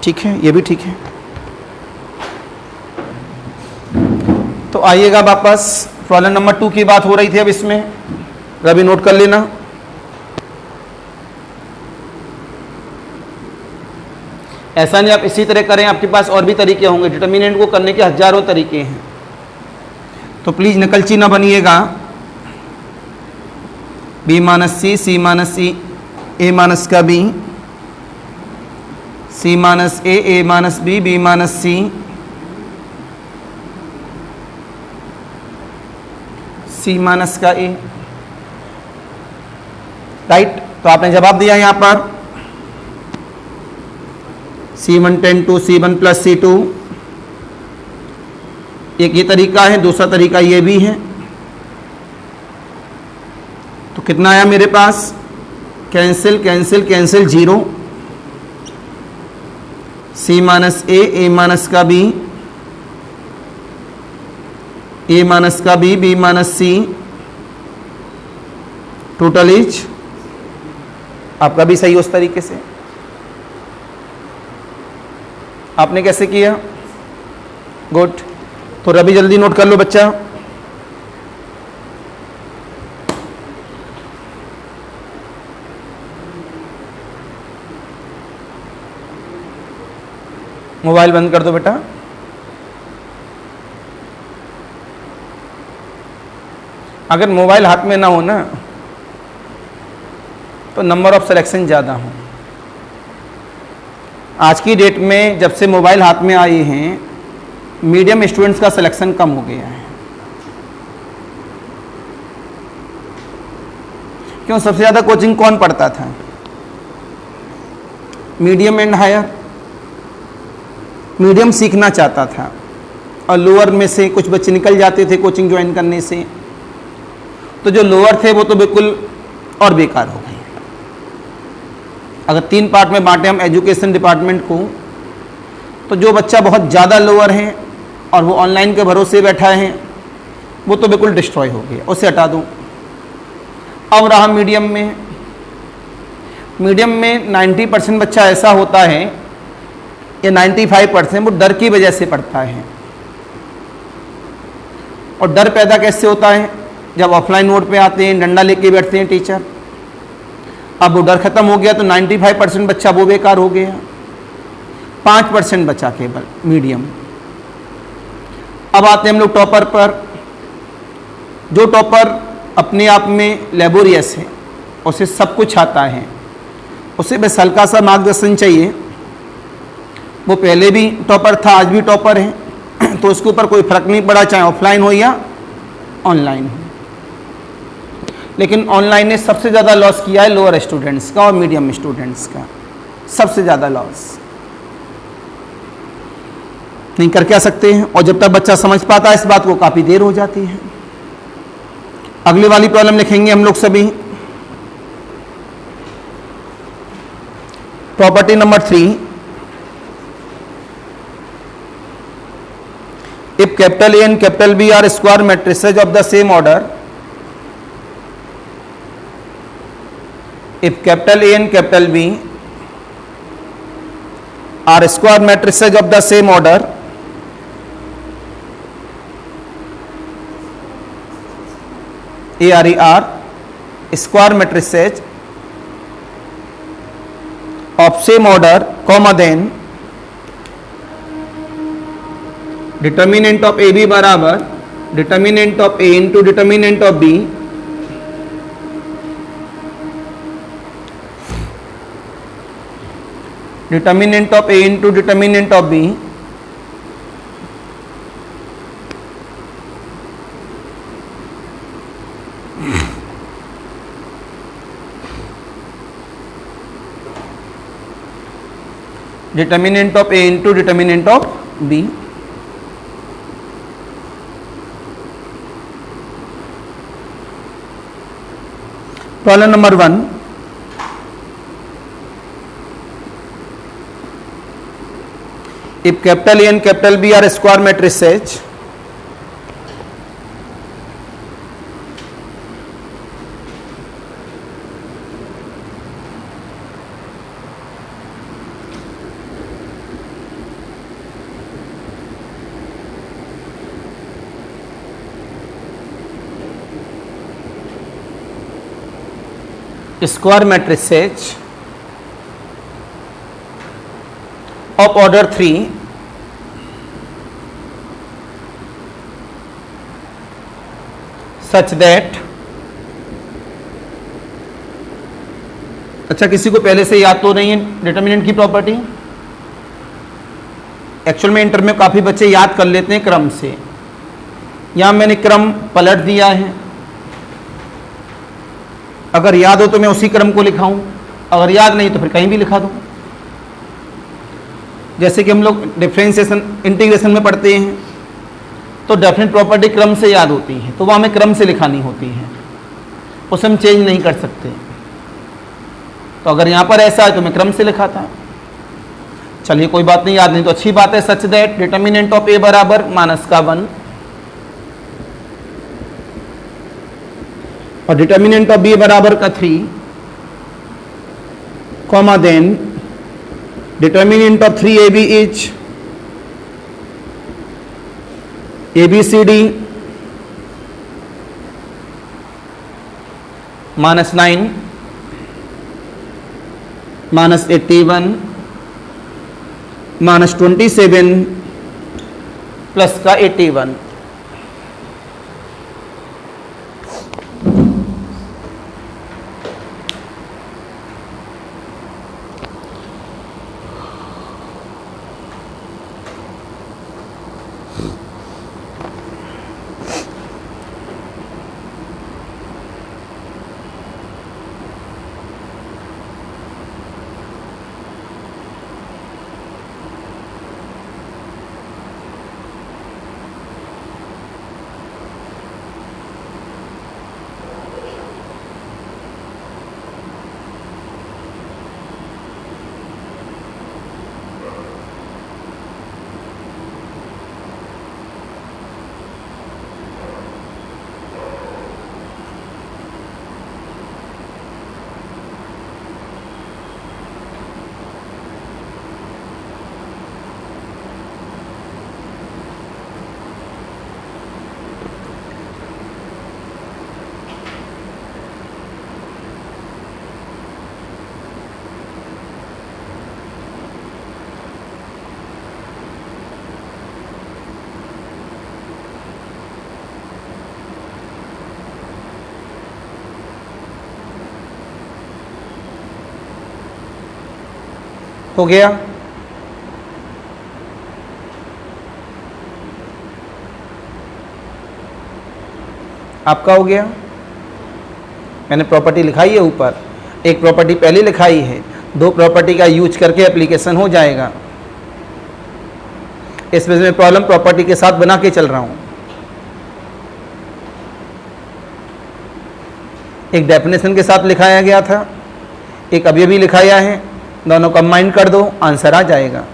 ठीक है, ये भी ठीक है। तो आइएगा वापस, प्रॉब्लम नंबर 2 की बात हो रही थी अब इसमें, रवि नोट कर लेना। ऐसा नहीं आप इसी तरह करें, आपके पास और भी तरीके होंगे, डिटर्मिनेंट को करने के हजारों तरीके हैं, तो प्लीज नकलची ना बनिएगा। b minus C, C minus C, A minus का बी, सी माइनस ए माइनस बी माइनस सी, सी माइनस का ए, राइट। तो आपने जवाब दिया यहां पर C1 10 to C1 plus C2, एक ये तरीका है, दूसरा तरीका ये भी है। तो कितना आया मेरे पास? Cancel cancel cancel 0, C minus ए माइनस का बी, ए माइनस का B minus c, total is, आपका भी सही उस तरीके से। आपने कैसे किया? गुड। तो रवि जल्दी नोट कर लो बच्चा। मोबाइल बंद कर दो बेटा। अगर मोबाइल हाथ में ना हो ना तो नंबर ऑफ सिलेक्शन ज़्यादा हो। आज की डेट में जब से मोबाइल हाथ में आए हैं, मीडियम स्टूडेंट्स का सिलेक्शन कम हो गया है। क्यों? सबसे ज़्यादा कोचिंग कौन पढ़ता था? Medium and higher. मीडियम सीखना चाहता था और लोअर में से कुछ बच्चे निकल जाते थे कोचिंग ज्वाइन करने से, तो जो लोअर थे वो तो बिल्कुल और बेकार हो गए। अगर 3 पार्ट में बांटे हम एजुकेशन डिपार्टमेंट को, तो जो बच्चा बहुत ज़्यादा लोअर है और वो ऑनलाइन के भरोसे बैठा है, वो तो बिल्कुल डिस्ट्रॉय हो गया, उसे हटा दूँ। अब रहा मीडियम में। मीडियम में 90% बच्चा ऐसा होता है, या 95% वो डर की वजह से पढ़ता है, और डर पैदा कैसे होता है? जब ऑफलाइन मोड पे आते हैं, डंडा लेके बैठते हैं टीचर, अब वो डर खत्म हो गया तो 95% बच्चा वो बेकार हो गया, 5% बचा केवल मीडियम। अब आते हैं हम लोग टॉपर पर। जो टॉपर अपने आप में लेबोरियस है, उसे सब कुछ आता है, उसे बस हल्का सा मार्गदर्शन चाहिए। वो पहले भी टॉपर था, आज भी टॉपर है, तो उसके ऊपर कोई फर्क नहीं पड़ा, चाहे ऑफलाइन हो या ऑनलाइन हो। लेकिन ऑनलाइन ने सबसे ज़्यादा लॉस किया है लोअर स्टूडेंट्स का और मीडियम स्टूडेंट्स का, सबसे ज़्यादा लॉस। नहीं कर क्या सकते हैं, और जब तक बच्चा समझ पाता है इस बात को, काफ़ी देर हो जाती है। अगली वाली प्रॉब्लम लिखेंगे हम लोग सभी, property number 3। If capital A and capital B are square matrices of the same order, if capital A and capital B are square matrices of the same order, are square matrices of same order, comma then determinant of AB बराबर determinant of A into determinant of B determinant of A into determinant of B determinant of A into determinant of B। Problem number 1, if capital A and capital B are square matrices, square matrices of order 3 such that, अच्छा किसी को पहले से याद तो नहीं है डिटर्मिनेंट की प्रॉपर्टी? एक्चुअल में इंटर में काफ़ी बच्चे याद कर लेते हैं क्रम से, यहाँ मैंने क्रम पलट दिया है। अगर याद हो तो मैं उसी क्रम को लिखाऊं, अगर याद नहीं तो फिर कहीं भी लिखा दूं। जैसे कि हम लोग डिफरेंशिएशन इंटीग्रेशन में पढ़ते हैं तो डेफिनेट प्रॉपर्टी क्रम से याद होती है, तो वह हमें क्रम से लिखानी होती है, उसे हम चेंज नहीं कर सकते। तो अगर यहाँ पर ऐसा है तो मैं क्रम से लिखा था। चलिए कोई बात नहीं, याद नहीं तो अच्छी बात है। सच दैट डिटर्मिनेंट ऑफ ए बराबर -1 और डिटर्मिनेंट ऑफ बी बराबर का 3, comma then determinant of 3ab is ABCD -9 -81 -27 plus का 81। हो गया? आपका हो गया? मैंने प्रॉपर्टी लिखाई है ऊपर, एक प्रॉपर्टी पहले लिखाई है, दो प्रॉपर्टी का यूज करके एप्लीकेशन हो जाएगा। इसमें मैं प्रॉब्लम प्रॉपर्टी के साथ बना के चल रहा हूं। एक डेफिनेशन के साथ लिखाया गया था, एक अभी अभी लिखाया है, दोनों कंबाइन कर दो, आंसर आ जाएगा।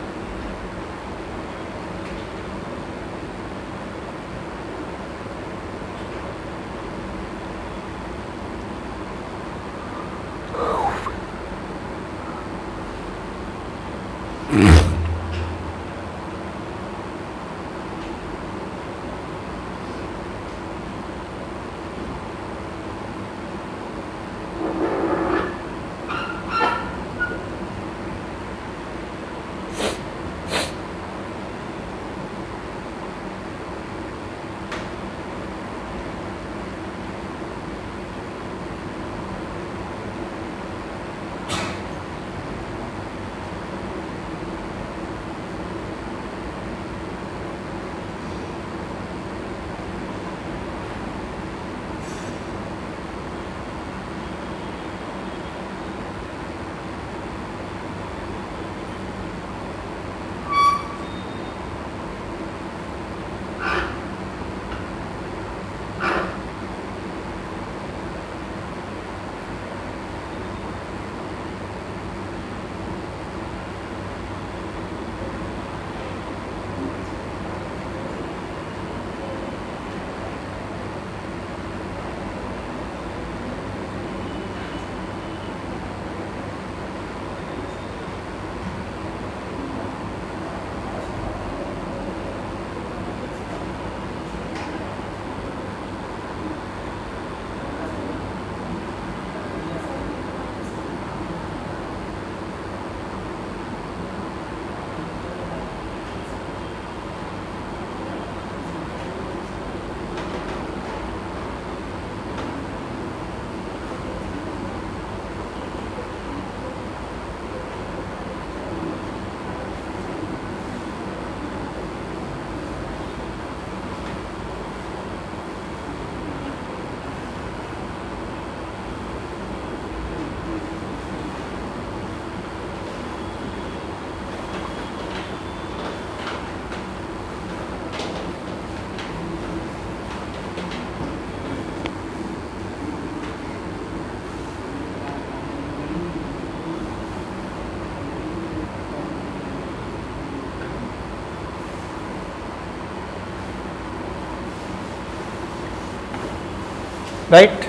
राइट,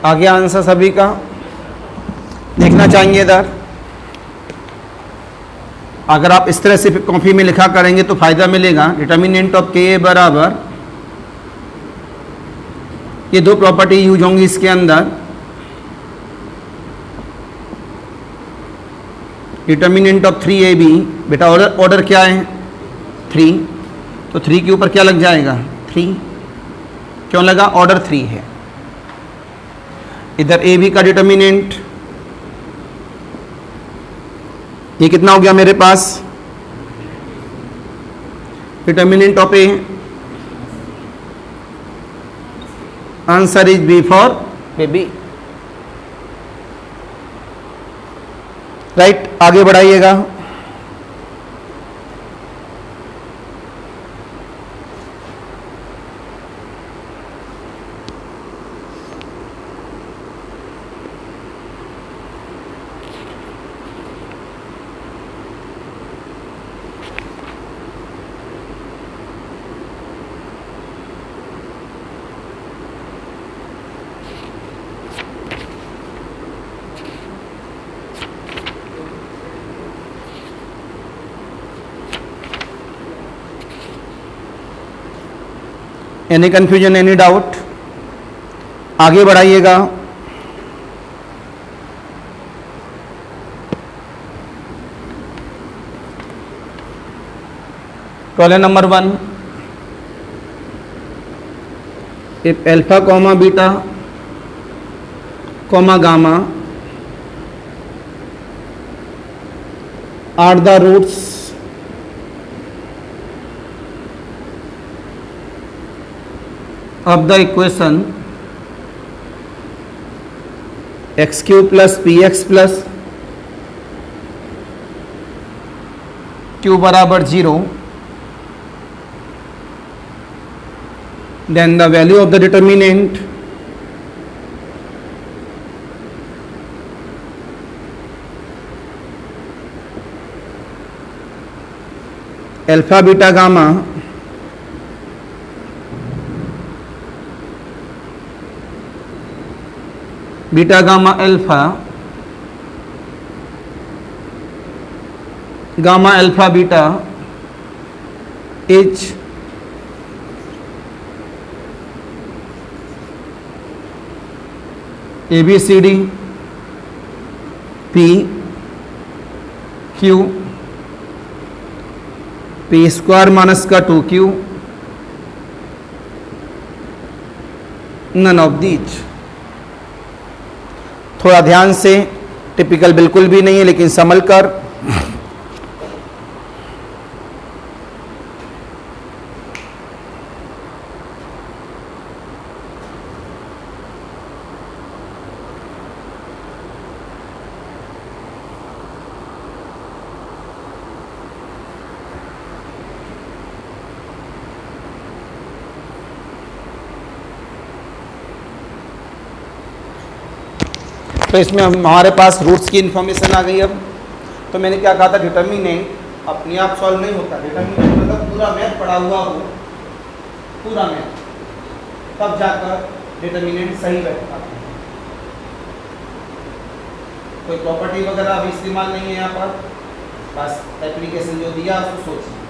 आ गया आंसर सभी का? देखना चाहेंगे इधर? अगर आप इस तरह से कॉपी में लिखा करेंगे तो फायदा मिलेगा। डिटर्मिनेंट ऑफ के बराबर, ये दो प्रॉपर्टी यूज होंगी इसके अंदर। डिटर्मिनेंट ऑफ 3ab, बेटा ऑर्डर क्या है? 3, तो 3 के ऊपर क्या लग जाएगा? 3। क्यों लगा? ऑर्डर 3 है। इधर ए बी का डिटर्मिनेंट, ये कितना हो गया मेरे पास? Determinant of a, answer is b for baby. Right, आगे बढ़ाइएगा। Any confusion, any doubt? आगे बढ़ाइएगा। Problem number 1, if alpha comma beta comma gamma are the roots of the equation x cube plus px plus q बराबर 0, then the value of the determinant alpha beta gamma beta gamma alpha gamma alpha beta is ABCD P Q P square minus का 2Q नन ऑफ दीज। थोड़ा ध्यान से, टिपिकल बिल्कुल भी नहीं है लेकिन संभल कर। तो इसमें हमारे पास रूट्स की इन्फॉर्मेशन आ गई। अब तो मैंने क्या कहा था, डिटर्मिनेंट अपने आप सॉल्व नहीं होता। डिटर्मिनेंट मतलब पूरा मैथ पढ़ा हुआ हो, पूरा मैथ, तब जाकर डिटर्मिनेंट सही बैठता है। कोई प्रॉपर्टी वगैरह अभी इस्तेमाल नहीं है यहाँ पर, बस एप्लीकेशन जो दिया उसको सोचिए।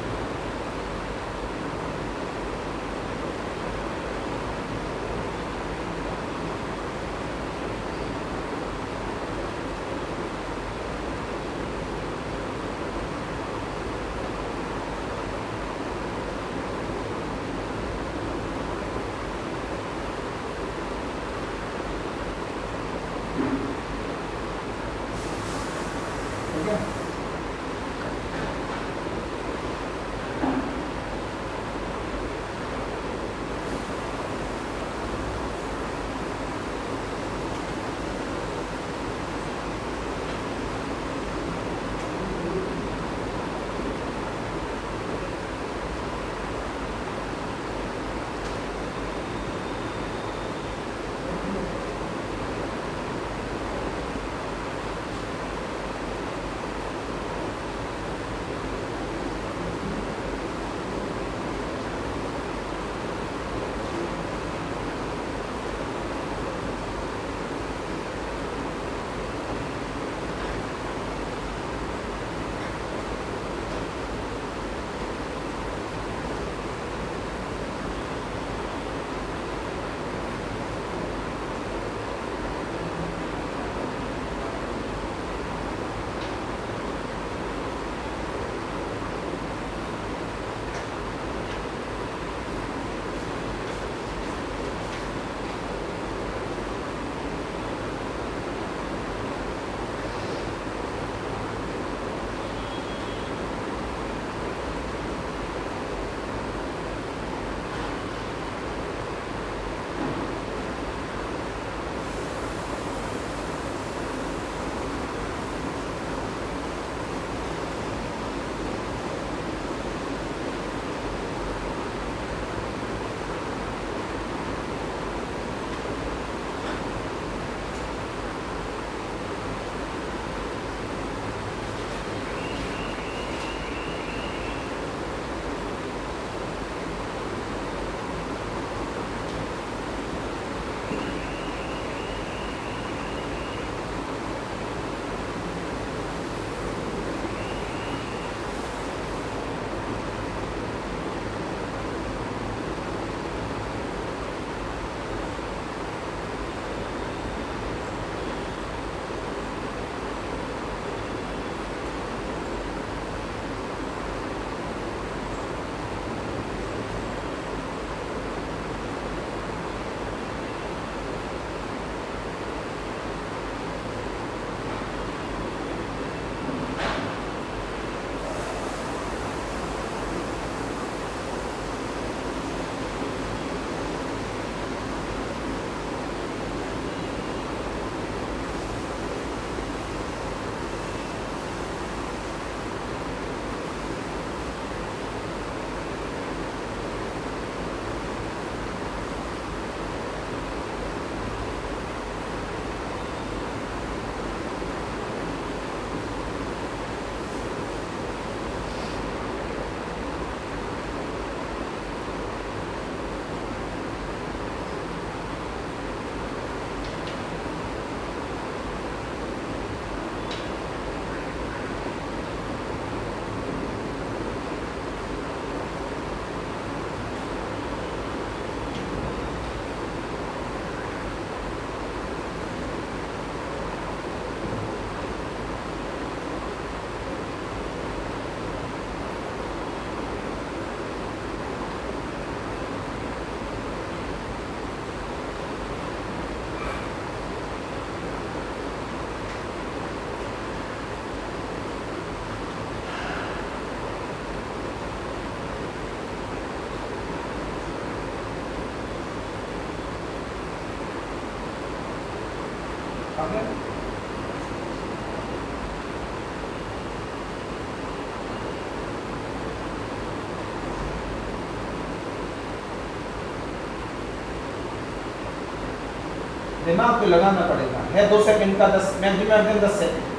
दिमाग तो लगाना पड़ेगा, है 2 सेकंड का, 10 मैक्सिमम 10 सेकंड।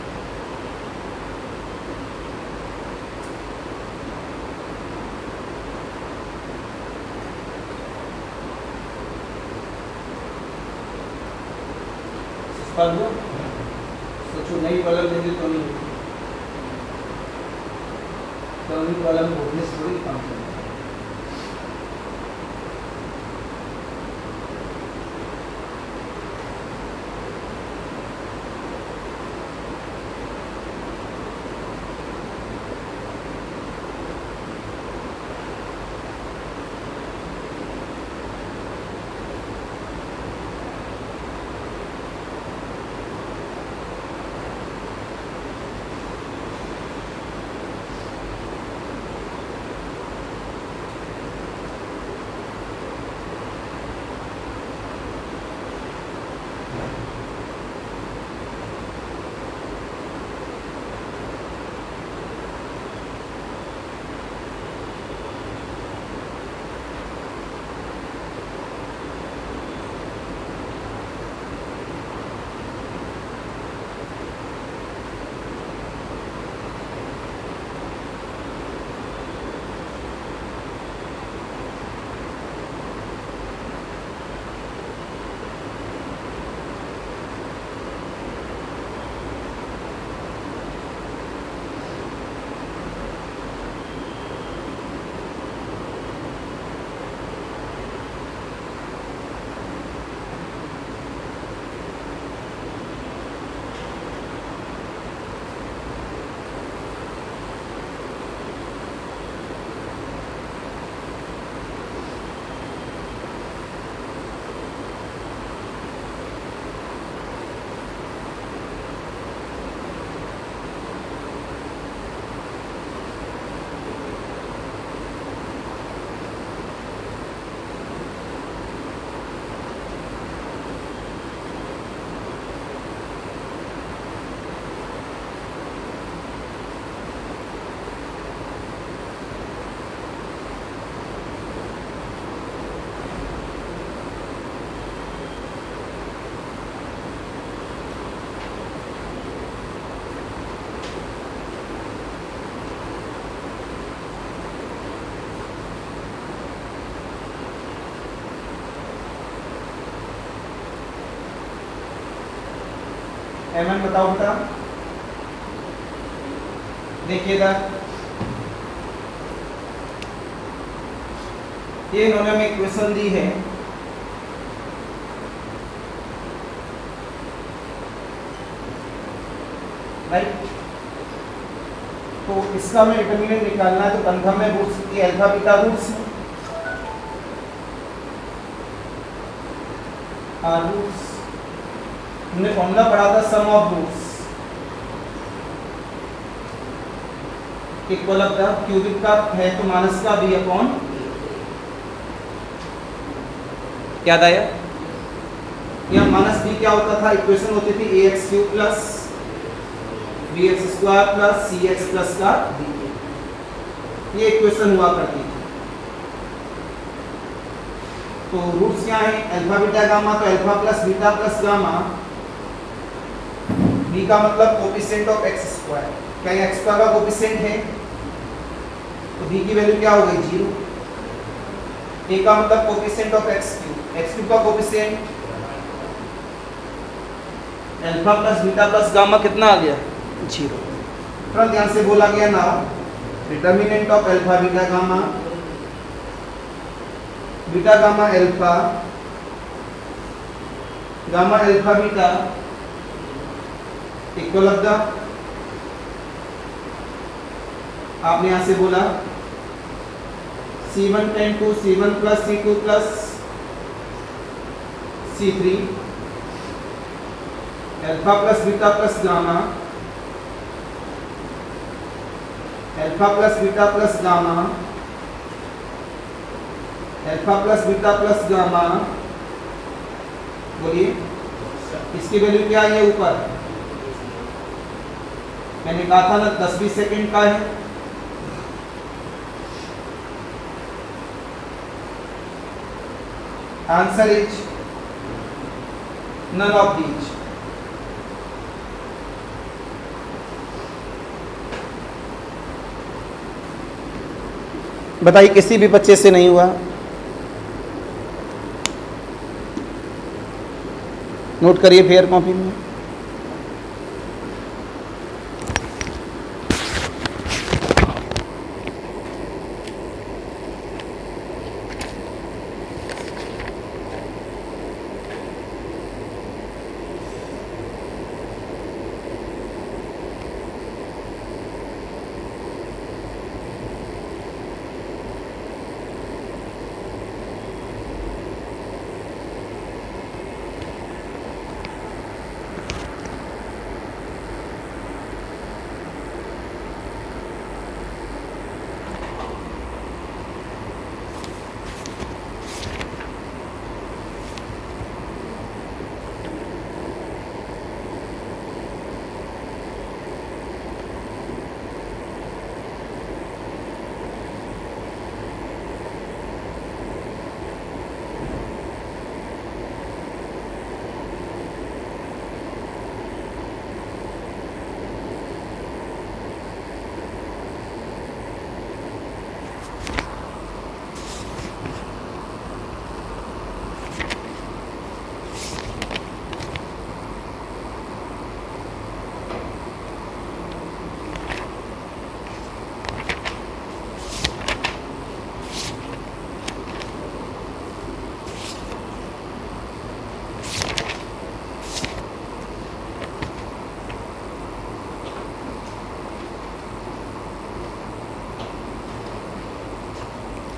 सोचो नई कॉलम देंगे तो नहीं, तो नई कॉलम भोगने से थोड़ी काम करेगा। एमएन बताओ बेटा, देखिएगा ये इन्होंने हमें इक्वेशन दी है, राइट। तो इसका हमें डिटरमिनेंट निकालना है, तो कंफर्म में रूट्स की अल्फा बीटा रूट्स रूट्स हमने फॉर्मूला पढ़ा था sum of roots equal of the cubic का है तो माइनस का बी अपॉन, याद आया? यह माइनस बी क्या होता था, इक्वेशन होती थी ax cube plus bx square plus cx plus का d, ये इक्वेशन हुआ करती थी। तो रूट्स क्या है, अल्फा बीटा गामा, तो alpha plus beta plus gamma, b का मतलब कोफिशिएंट ऑफ x स्क्वायर, क्या ये x स्क्वायर का कोफिशिएंट है, तो b की वैल्यू क्या हो गई 0। a का मतलब कोफिशिएंट ऑफ x क्यूब का coefficient alpha plus beta plus gamma कितना आ गया 0। थोड़ा ध्यान से बोला गया ना, determinant of alpha beta gamma alpha gamma alpha beta equal of the, आपने यहां से बोला C1 tend to C1 plus C2 plus C3 alpha plus beta plus gamma, alpha plus beta plus gamma, alpha plus beta plus gamma, बोलिए इसकी वैल्यू क्या है ऊपर, मैंने कहा था ना 10-20 सेकंड का है। Answer is none of these. बताइए किसी भी बच्चे से नहीं हुआ? नोट करिए फेयर कॉपी में।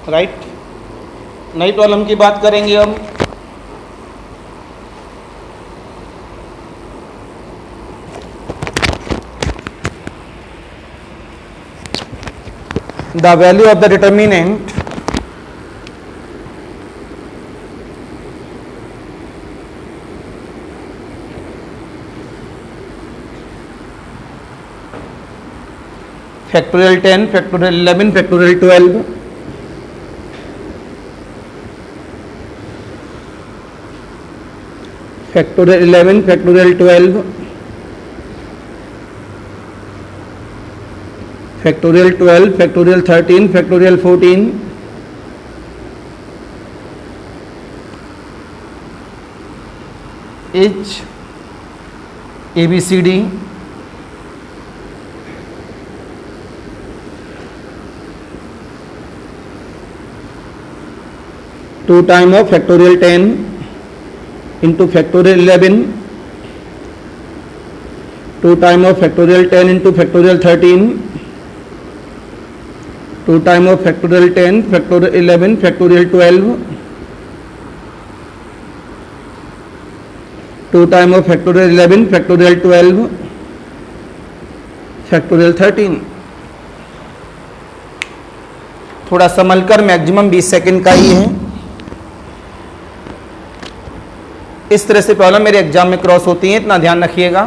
राइट, नई प्रॉब्लम की बात करेंगे हम। The value of the determinant factorial 10, factorial 11, factorial 12, factorial 11, factorial 12, factorial 12, factorial 13, factorial 14, H ABCD two time of factorial 10 into factorial 11, 2 time of factorial 10 into factorial 13, 2 time of factorial 10, factorial 11, factorial 12, 2 time of factorial 11, factorial 12, factorial 13। थोड़ा संभल कर, मैक्सिमम 20 सेकंड का ही है। इस तरह से प्रॉब्लम मेरे एग्जाम में क्रॉस होती है, इतना ध्यान रखिएगा।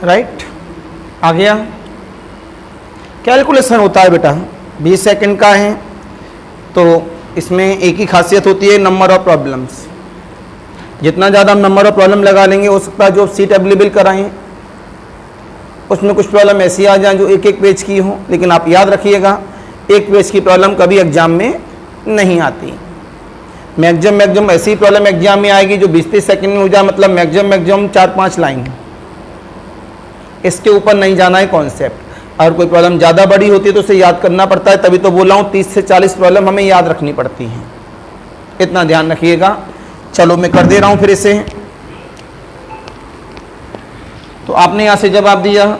राइट, आ गया। कैलकुलेशन होता है बेटा 20 सेकंड का है, तो इसमें एक ही खासियत होती है, नंबर ऑफ प्रॉब्लम्स। जितना ज़्यादा हम नंबर ऑफ प्रॉब्लम लगा लेंगे, हो सकता है जो सीट अवेलेबल कराएं उसमें कुछ प्रॉब्लम ऐसी आ जाए जो एक एक पेज की हो, लेकिन आप याद रखिएगा एक पेज की प्रॉब्लम कभी एग्जाम में नहीं आती। मैक्सिमम ऐसी प्रॉब्लम एग्जाम में आएगी जो 20-30 सेकंड में हो जाए, मतलब मैक्सिमम 4-5 लाइन, इसके ऊपर नहीं जाना है कॉन्सेप्ट। और कोई प्रॉब्लम ज़्यादा बड़ी होती है तो उसे याद करना पड़ता है, तभी तो बोला हूँ 30 से 40 प्रॉब्लम हमें याद रखनी पड़ती हैं, इतना ध्यान रखिएगा। चलो मैं कर दे रहा हूँ फिर इसे। तो आपने यहाँ से जवाब दिया,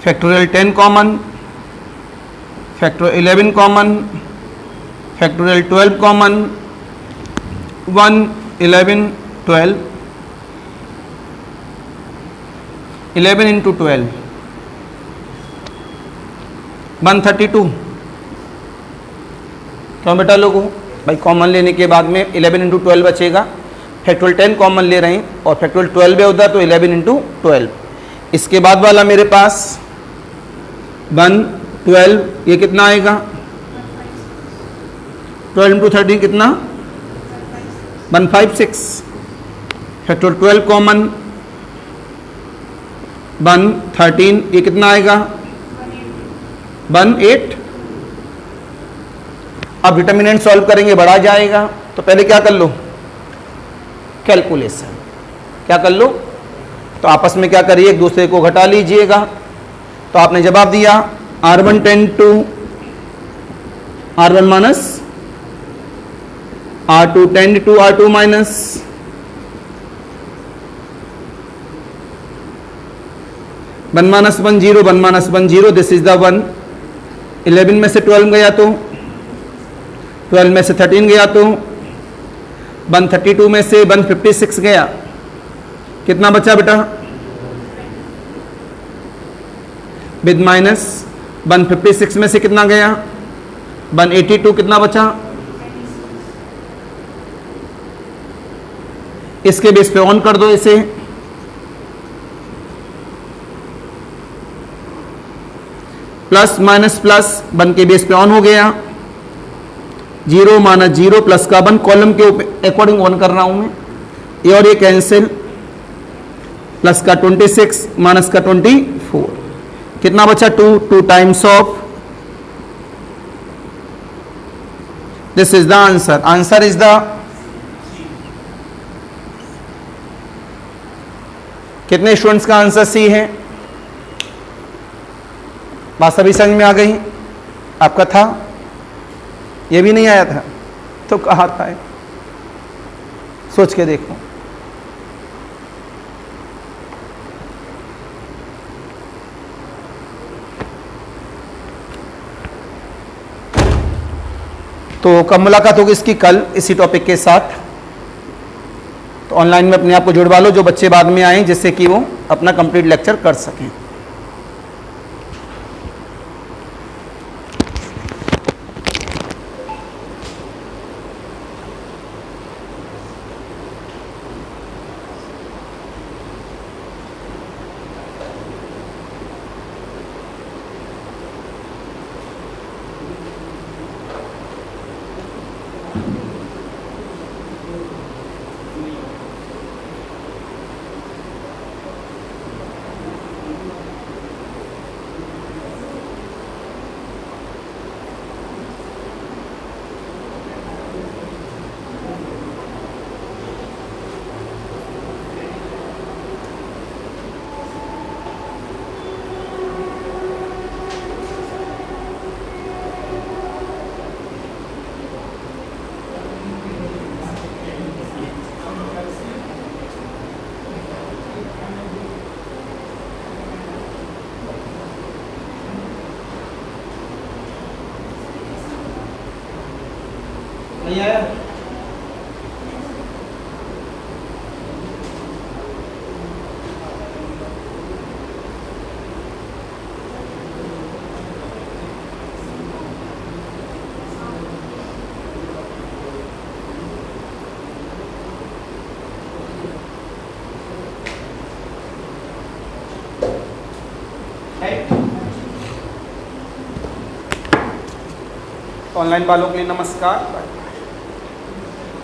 factorial 10 common, factorial 11 common, factorial 12 common, 1 11 12, 11 into 12 132। क्यों बेटा लोगों, भाई कॉमन लेने के बाद में 11 इंटू 12 बचेगा, फैक्टोरियल 10 कॉमन ले रहे हैं और फैक्टोरियल 12 है उधर, तो 11 इंटू 12। इसके बाद वाला मेरे पास 1 12, ये कितना आएगा 12 इंटू 13 कितना 156। फैक्टोरियल 12 कॉमन 1 13, ये कितना आएगा 18। अब डिटर्मिनेंट सॉल्व करेंगे, बढ़ा जाएगा, तो पहले क्या कर लो कैलकुलेशन, क्या कर लो, तो आपस में क्या करिए एक दूसरे को घटा लीजिएगा। तो आपने जवाब दिया R1 10 to R1 minus R2 10 to R2 minus 1 minus 1 0, 1 minus 1 0, this is the 1। 11 में से 12 गया तो 12 में से 13 गया तो 132 में से 156 गया, कितना बचा बेटा विद माइनस 156 में से कितना गया 182, कितना बचा, इसके बेस पे ऑन कर दो इसे, प्लस माइनस प्लस 1 के बेस पे ऑन हो गया, 0 माइनस 0 प्लस का 1, कॉलम के अकॉर्डिंग ऑन कर रहा हूं मैं, ये और ये कैंसिल, प्लस का 26 माइनस का 24, कितना बचा 2 times of, this is the answer, answer is the, कितने स्टूडेंट्स का आंसर सी है, बात सभी समझ में आ गई, आपका था ये भी नहीं आया था तो कहा था, सोच के देखो। तो कब मुलाकात होगी इसकी, कल इसी टॉपिक के साथ। तो ऑनलाइन में अपने आप को जुड़वा लो जो बच्चे बाद में आए, जिससे कि वो अपना कंप्लीट लेक्चर कर सकें। नहीं आया? ऑनलाइन वालों के लिए नमस्कार।